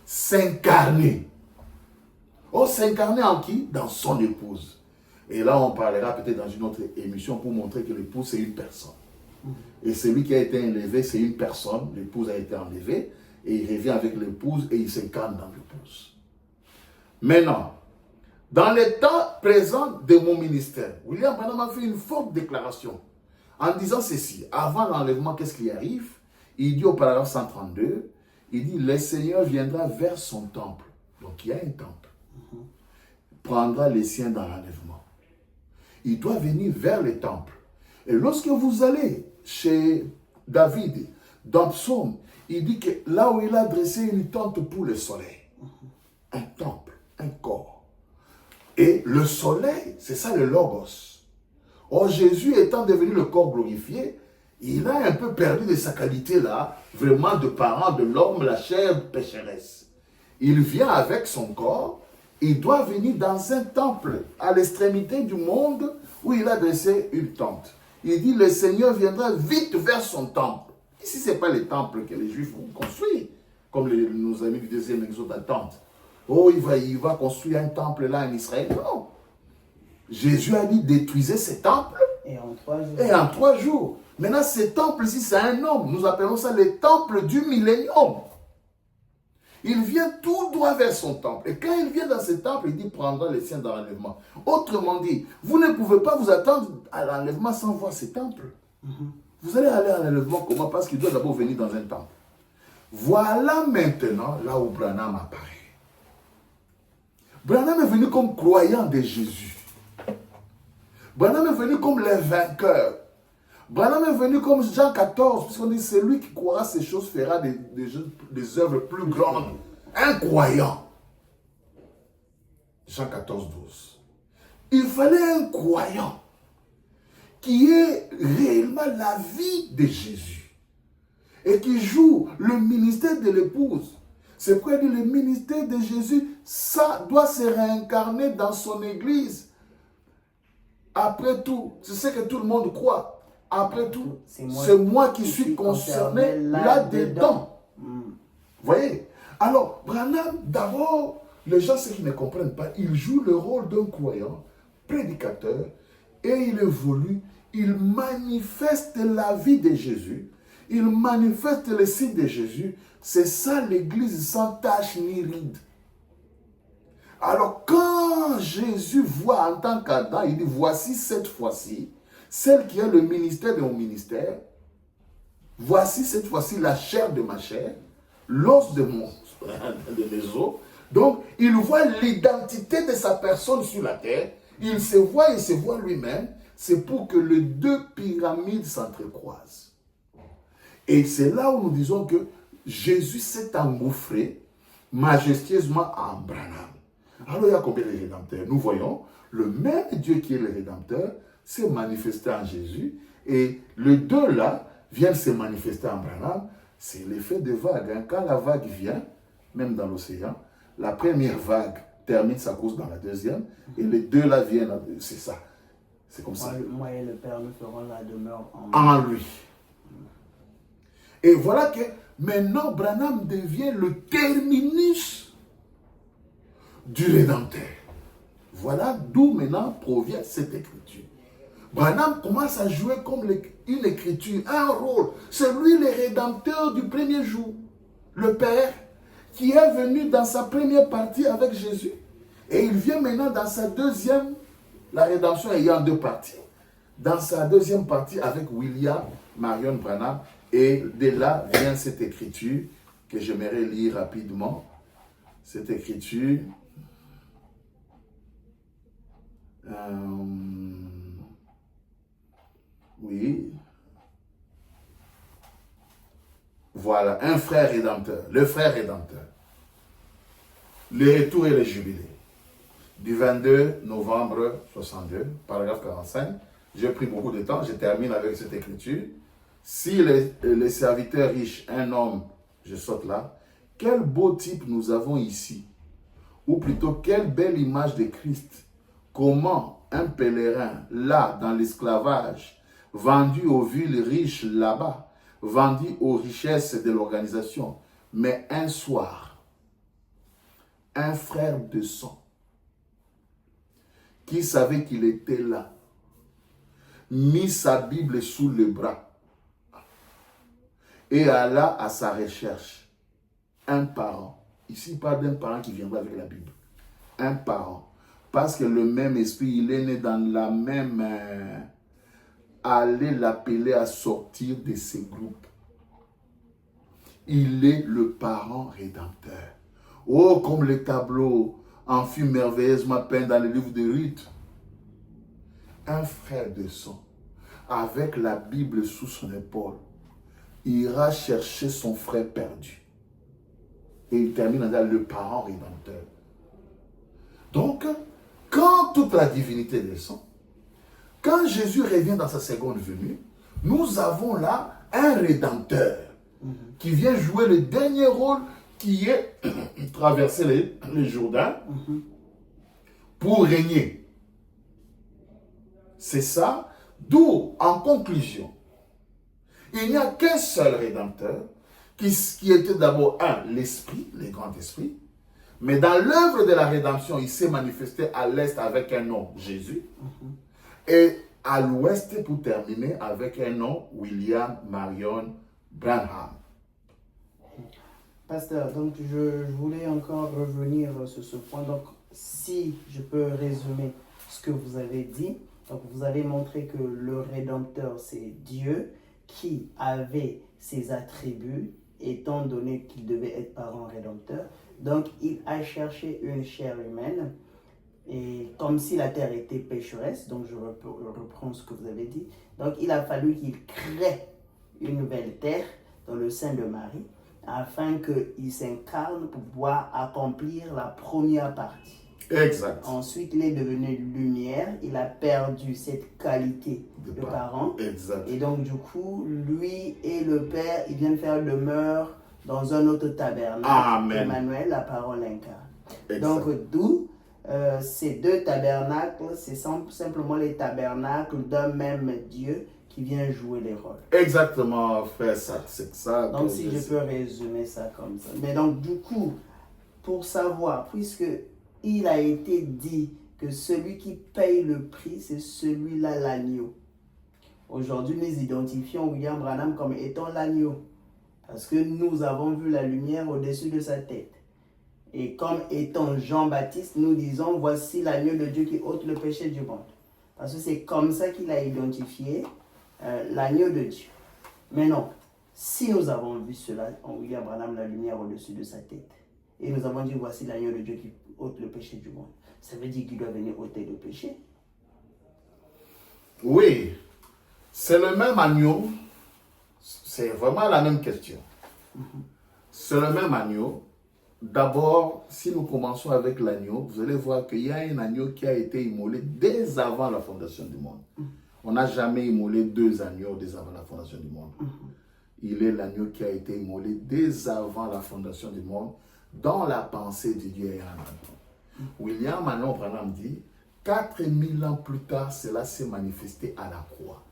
B: s'incarner. Oh, s'incarner en qui? Dans son épouse. Et là, on parlera peut-être dans une autre émission pour montrer que l'épouse, c'est une personne. Et celui qui a été enlevé, c'est une personne. L'épouse a été enlevée et il revient avec l'épouse et il s'incarne dans l'épouse. Maintenant, dans les temps présents de mon ministère, William Branham a fait une forte déclaration en disant ceci. Avant l'enlèvement, qu'est-ce qui arrive? Il dit au paragraphe 132, il dit, le Seigneur viendra vers son temple. Donc il y a un temple. Prendra les siens dans l'enlèvement. Il doit venir vers le temple. Et lorsque vous allez chez David, dans Psaume, il dit que là où il a dressé une tente pour le soleil, un temple, un corps. Et le soleil, c'est ça le logos. Or, Jésus étant devenu le corps glorifié, il a un peu perdu de sa qualité là, vraiment de parent de l'homme, la chair pécheresse. Il vient avec son corps, il doit venir dans un temple à l'extrémité du monde où il a dressé une tente. Il dit, le Seigneur viendra vite vers son temple. Ici, ce n'est pas le temple que les Juifs vont construire, comme nos amis du 2e exode attendent. Oh, il va construire un temple là en Israël. Non. Jésus a dit, détruisez ces temples.
A: Et en 3 jours.
B: Et en 3 jours. Maintenant, ce temple-ci, c'est un homme. Nous appelons ça le temple du millénium. Il vient tout droit vers son temple. Et quand il vient dans ce temple, il dit, prendra les siens dans l'enlèvement. Autrement dit, vous ne pouvez pas vous attendre à l'enlèvement sans voir ce temple. Vous allez aller à l'enlèvement comment? Parce qu'il doit d'abord venir dans un temple. Voilà maintenant là où Branham apparaît. Branham est venu comme croyant de Jésus. Branham est venu comme le vainqueur. Branham est venu comme Jean 14, puisqu'on dit celui qui croira ces choses fera des œuvres plus grandes. Un croyant. Jean 14, 12. Il fallait un croyant qui ait réellement la vie de Jésus et qui joue le ministère de l'épouse. C'est pourquoi il dit le ministère de Jésus, ça doit se réincarner dans son église. après tout, c'est ce que tout le monde croit. Après tout,
A: c'est
B: moi qui suis concerné là-dedans. Vous voyez? Alors, Branham, d'abord, les gens, ceux qui ne comprennent pas, il joue le rôle d'un croyant, prédicateur, et il évolue, il manifeste la vie de Jésus, il manifeste le signe de Jésus. C'est ça l'église sans tache ni ride. Alors, quand Jésus voit en tant qu'Adam, il dit, voici cette fois-ci, celle qui est le ministère de mon ministère, voici cette fois-ci la chair de ma chair, l'os de mes os. Donc, il voit l'identité de sa personne sur la terre, il se voit lui-même, c'est pour que les deux pyramides s'entrecroisent. Et c'est là où nous disons que Jésus s'est engouffré majestueusement en Branham. Alors, il y a combien de rédempteurs? Nous voyons, le même Dieu qui est le rédempteur s'est manifesté en Jésus, et les deux là viennent se manifester en Branham. C'est l'effet de vague. Hein. Quand la vague vient, même dans l'océan, la première vague termine sa course dans la deuxième, et les deux là viennent, c'est ça. C'est comme ça.
A: Moi et le Père, nous ferons la demeure
B: en lui. Et voilà que maintenant, Branham devient le terminus du Rédempteur. Voilà d'où maintenant provient cette écriture. Branham commence à jouer comme une écriture, un rôle. C'est lui le Rédempteur du premier jour. Le Père qui est venu dans sa première partie avec Jésus. Et il vient maintenant dans sa deuxième, la rédemption ayant deux parties. Dans sa deuxième partie avec William Marion Branham. Et de là vient cette écriture que j'aimerais lire rapidement. Cette écriture. Oui. Voilà, un frère rédempteur, le frère rédempteur. Le retour et le jubilé. Du 22 novembre 62, paragraphe 45. J'ai pris beaucoup de temps, je termine avec cette écriture. Si les serviteurs riches, un homme, je saute là, quel beau type nous avons ici. Ou plutôt, quelle belle image de Christ. Comment un pèlerin, là, dans l'esclavage, vendu aux villes riches là-bas, vendu aux richesses de l'organisation, mais un soir, un frère de sang, qui savait qu'il était là, mit sa Bible sous le bras et alla à sa recherche. Un parent, ici pas d'un parent qui viendra avec la Bible, un parent, parce que le même esprit, il est né dans la même... allait l'appeler à sortir de ces groupes. Il est le parent rédempteur. Oh, comme le tableau en fut merveilleusement peint dans le livre de Ruth. Un frère de sang, avec la Bible sous son épaule, ira chercher son frère perdu. Et il termine dans le parent rédempteur. Donc, quand toute la divinité descend, quand Jésus revient dans sa seconde venue, nous avons là un rédempteur qui vient jouer le dernier rôle qui est traverser le Jourdain pour régner. C'est ça, d'où, en conclusion, il n'y a qu'un seul rédempteur qui était d'abord l'Esprit, le grand Esprit, mais dans l'œuvre de la rédemption, il s'est manifesté à l'Est avec un nom, Jésus, et à l'Ouest, pour terminer, avec un nom, William Marion Branham.
A: Pasteur, donc je voulais encore revenir sur ce point. Donc, si je peux résumer ce que vous avez dit, donc vous avez montré que le Rédempteur, c'est Dieu qui avait ses attributs, étant donné qu'il devait être parent rédempteur. Donc, il a cherché une chair humaine, et comme si la terre était pécheresse, donc je reprends ce que vous avez dit. Donc, il a fallu qu'il crée une nouvelle terre dans le sein de Marie, afin qu'il s'incarne pour pouvoir accomplir la première partie.
B: Exact.
A: Ensuite, il est devenu lumière, il a perdu cette qualité de parent.
B: Exact.
A: Et donc, du coup, lui et le Père, ils viennent faire demeure dans un autre tabernacle.
B: Amen.
A: Emmanuel, la parole incarne.
B: Exact.
A: Donc, d'où ces deux tabernacles, c'est simplement les tabernacles d'un même Dieu qui vient jouer les rôles.
B: Exactement, frère, c'est ça.
A: Donc, si je peux résumer ça comme ça. Mais donc, du coup, pour savoir, puisque il a été dit que celui qui paye le prix, c'est celui-là l'agneau. Aujourd'hui, nous identifions William Branham comme étant l'agneau. Parce que nous avons vu la lumière au-dessus de sa tête. Et comme étant Jean-Baptiste, nous disons, voici l'agneau de Dieu qui ôte le péché du monde. Parce que c'est comme ça qu'il a identifié l'agneau de Dieu. Mais non, si nous avons vu cela en William Branham, la lumière au-dessus de sa tête, et nous avons dit, voici l'agneau de Dieu qui ôte le péché du monde, ça veut dire qu'il doit venir ôter le péché.
B: Oui, c'est le même agneau, c'est vraiment la même question. C'est le même agneau. D'abord, si nous commençons avec l'agneau, vous allez voir qu'il y a un agneau qui a été immolé dès avant la fondation du monde. On n'a jamais immolé deux agneaux dès avant la fondation du monde. Il est l'agneau qui a été immolé dès avant la fondation du monde, dans la pensée de Dieu et en agneau. William Marion Branham dit, 4000 ans plus tard, cela s'est manifesté à la croix.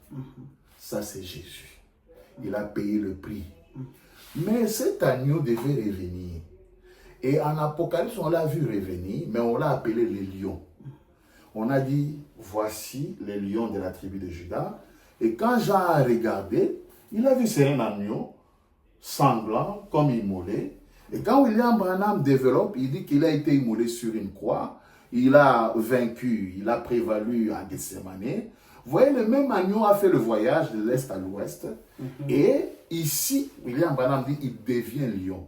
B: Ça, c'est Jésus. Il a payé le prix. Mais cet agneau devait revenir. Et en Apocalypse, on l'a vu revenir, mais on l'a appelé les lions. On a dit, voici les lions de la tribu de Juda. Et quand Jean a regardé, il a vu c'est un agneau sanglant, comme immolé. Et quand William Branham développe, il dit qu'il a été immolé sur une croix. Il a vaincu, il a prévalu à Gethsemane. Vous voyez, le même agneau a fait le voyage de l'Est à l'Ouest. Et ici, William Branham dit, il devient lion.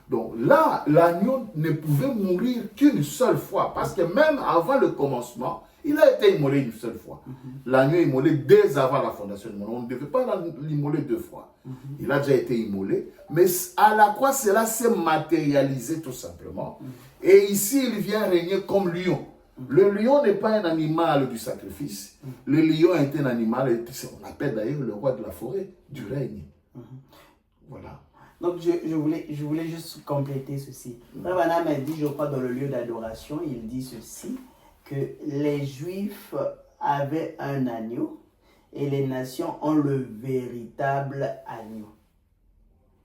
B: Donc là, l'agneau ne pouvait mourir qu'une seule fois. Parce que même avant le commencement, il a été immolé une seule fois. L'agneau est immolé dès avant la fondation du monde. On ne devait pas l'immoler deux fois. Il a déjà été immolé. Mais à la croix, cela s'est matérialisé tout simplement. Et ici, il vient régner comme lion. Le lion n'est pas un animal du sacrifice. Le lion est un animal, on appelle d'ailleurs le roi de la forêt, du règne. Voilà.
A: Donc, je voulais juste compléter ceci. Branham a dit, je crois, dans le lieu d'adoration, il dit ceci, que les Juifs avaient un agneau et les nations ont le véritable agneau.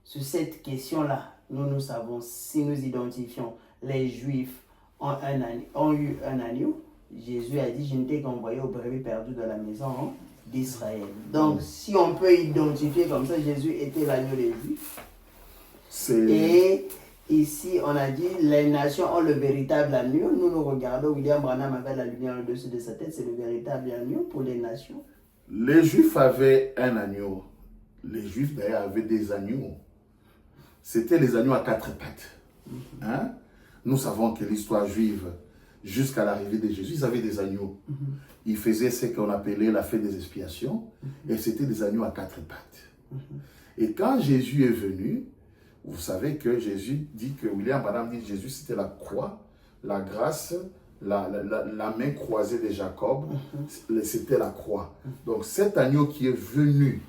A: Sur cette question-là, nous savons, si nous identifions les Juifs ont eu un agneau, Jésus a dit, je ne t'ai qu'envoyé aux brebis perdues de la maison d'Israël. Donc, si on peut identifier comme ça, Jésus était l'agneau des Juifs. Et ici, on a dit, les nations ont le véritable agneau. Nous regardons, William Branham avait la lumière au-dessus de sa tête, c'est le véritable agneau pour les nations.
B: Les Juifs avaient un agneau. Les Juifs, d'ailleurs, avaient des agneaux. C'était les agneaux à quatre pattes. Nous savons que l'histoire juive, jusqu'à l'arrivée de Jésus, ils avaient des agneaux. Ils faisaient ce qu'on appelait la fête des expiations, et c'était des agneaux à quatre pattes. Et quand Jésus est venu, vous savez que Jésus dit que William Branham dit que Jésus c'était la croix, la grâce, la main croisée de Jacob, c'était la croix. Donc cet agneau qui est venu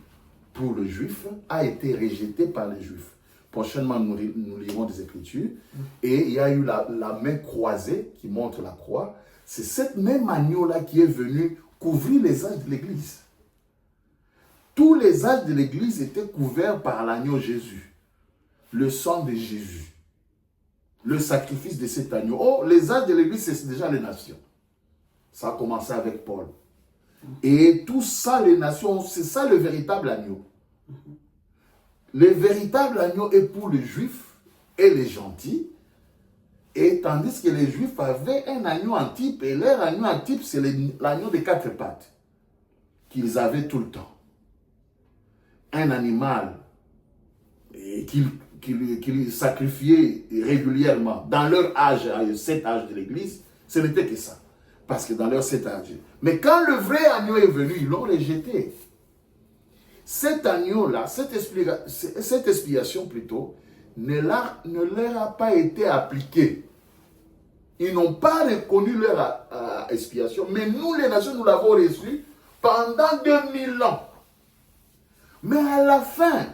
B: pour le juif a été rejeté par les juifs. Prochainement, nous lirons des Écritures. Et il y a eu la main croisée qui montre la croix. C'est cette même agneau-là qui est venu couvrir les âges de l'Église. Tous les âges de l'Église étaient couverts par l'agneau Jésus. Le sang de Jésus. Le sacrifice de cet agneau. Oh, les âges de l'Église, c'est déjà les nations. Ça a commencé avec Paul. Et tout ça, les nations, c'est ça le véritable agneau. Le véritable agneau est pour les juifs et les gentils. Et tandis que les juifs avaient un agneau en type, et leur agneau en type, c'est l'agneau de quatre pattes qu'ils avaient tout le temps. Un animal qu'ils sacrifiaient régulièrement dans leur âge, cet âge de l'Église, ce n'était que ça. Parce que dans leur cet âge. Mais quand le vrai agneau est venu, ils l'ont rejeté. Cet agneau-là, cette expiation plutôt, ne leur a pas été appliquée. Ils n'ont pas reconnu leur expiation, mais nous, les nations, nous l'avons reçue pendant 2000 ans. Mais à la fin,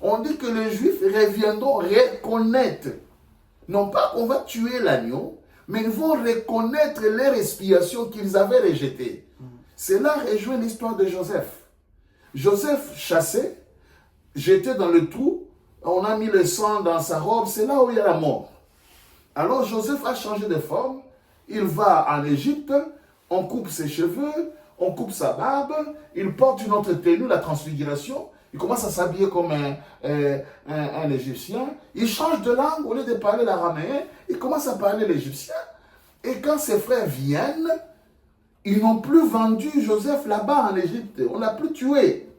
B: on dit que les Juifs reviendront reconnaître, non pas qu'on va tuer l'agneau, mais ils vont reconnaître leur expiation qu'ils avaient rejetée. Cela rejoint l'histoire de Joseph. Joseph chassé, jeté dans le trou, on a mis le sang dans sa robe, c'est là où il y a la mort. Alors Joseph a changé de forme, il va en Égypte, on coupe ses cheveux, on coupe sa barbe, il porte une autre tenue, la transfiguration, il commence à s'habiller comme un Égyptien, il change de langue, au lieu de parler l'araméen, il commence à parler l'Égyptien. Et quand ses frères viennent, ils n'ont plus vendu Joseph là-bas en Égypte, on ne l'a plus tué.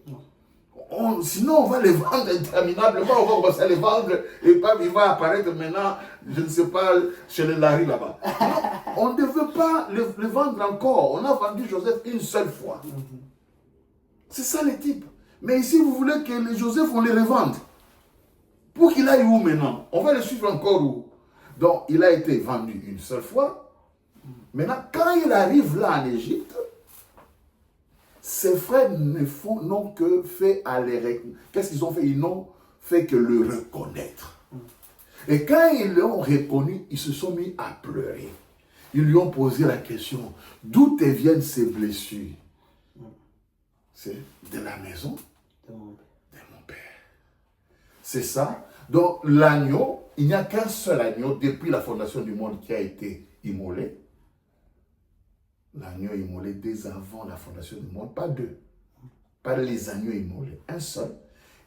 B: Sinon, on va les vendre interminablement, on va commencer à les vendre, et pas, il va apparaître maintenant, je ne sais pas, chez les Larry là-bas. On ne veut pas le vendre encore, on a vendu Joseph une seule fois. C'est ça les types. Mais ici, vous voulez que les Joseph, on les revende. Pour qu'il aille où maintenant? On va le suivre encore où? Donc, il a été vendu une seule fois. Maintenant, quand il arrive là en Égypte, ses frères n'ont que fait à les... Qu'est-ce qu'ils ont fait? Ils n'ont fait que le reconnaître. Et quand ils l'ont reconnu, ils se sont mis à pleurer. Ils lui ont posé la question, d'où te viennent ces blessures? C'est de la maison de mon père. C'est ça. Donc l'agneau, il n'y a qu'un seul agneau depuis la fondation du monde qui a été immolé. L'agneau immolé dès avant la fondation du monde, pas deux. Pas les agneaux immolés, un seul.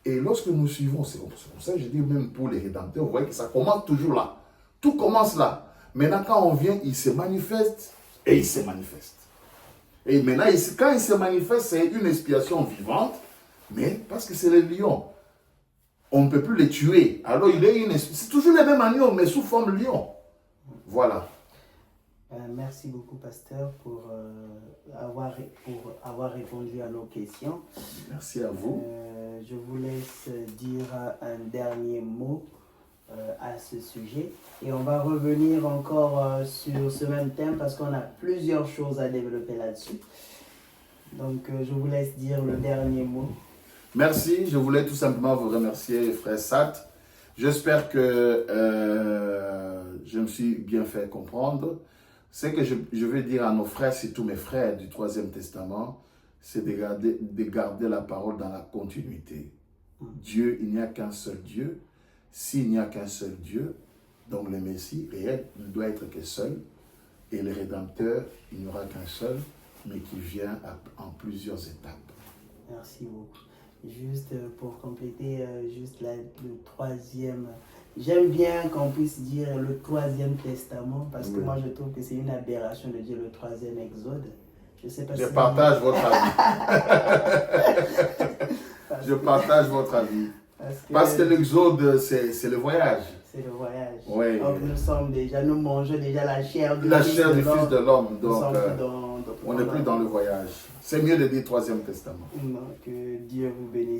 B: Et lorsque nous suivons, c'est comme ça que je dis même pour les rédempteurs, vous voyez que ça commence toujours là. Tout commence là. Maintenant quand on vient, il se manifeste et il se manifeste. Et maintenant, quand il se manifeste, c'est une expiation vivante, mais parce que c'est le lion. On ne peut plus les tuer. Alors c'est toujours les mêmes agneaux, mais sous forme lion. Voilà.
A: Merci beaucoup, pasteur, pour avoir répondu à nos questions.
B: Merci à vous.
A: Je vous laisse dire un dernier mot à ce sujet. Et on va revenir encore sur ce même thème parce qu'on a plusieurs choses à développer là-dessus. Donc, je vous laisse dire le dernier mot.
B: Merci. Je voulais tout simplement vous remercier, frère Sat. J'espère que je me suis bien fait comprendre. Ce que je veux dire à nos frères, surtout mes frères du Troisième Testament, c'est de garder la parole dans la continuité. Dieu, il n'y a qu'un seul Dieu. S'il n'y a qu'un seul Dieu, donc le Messie réel ne doit être que seul. Et le Rédempteur, il n'y aura qu'un seul, mais qui vient en plusieurs étapes.
A: Merci beaucoup. Juste pour compléter, le troisième... J'aime bien qu'on puisse dire le troisième testament parce que moi je trouve que c'est une aberration de dire le troisième exode. Je sais pas
B: je partage votre avis. Je partage votre avis. Parce que l'exode, c'est le voyage.
A: C'est le voyage.
B: Oui.
A: Donc nous mangeons déjà la chair du
B: Fils de l'homme. Donc
A: on
B: n'est plus dans le voyage. C'est mieux de dire troisième testament.
A: Non, que Dieu vous bénisse.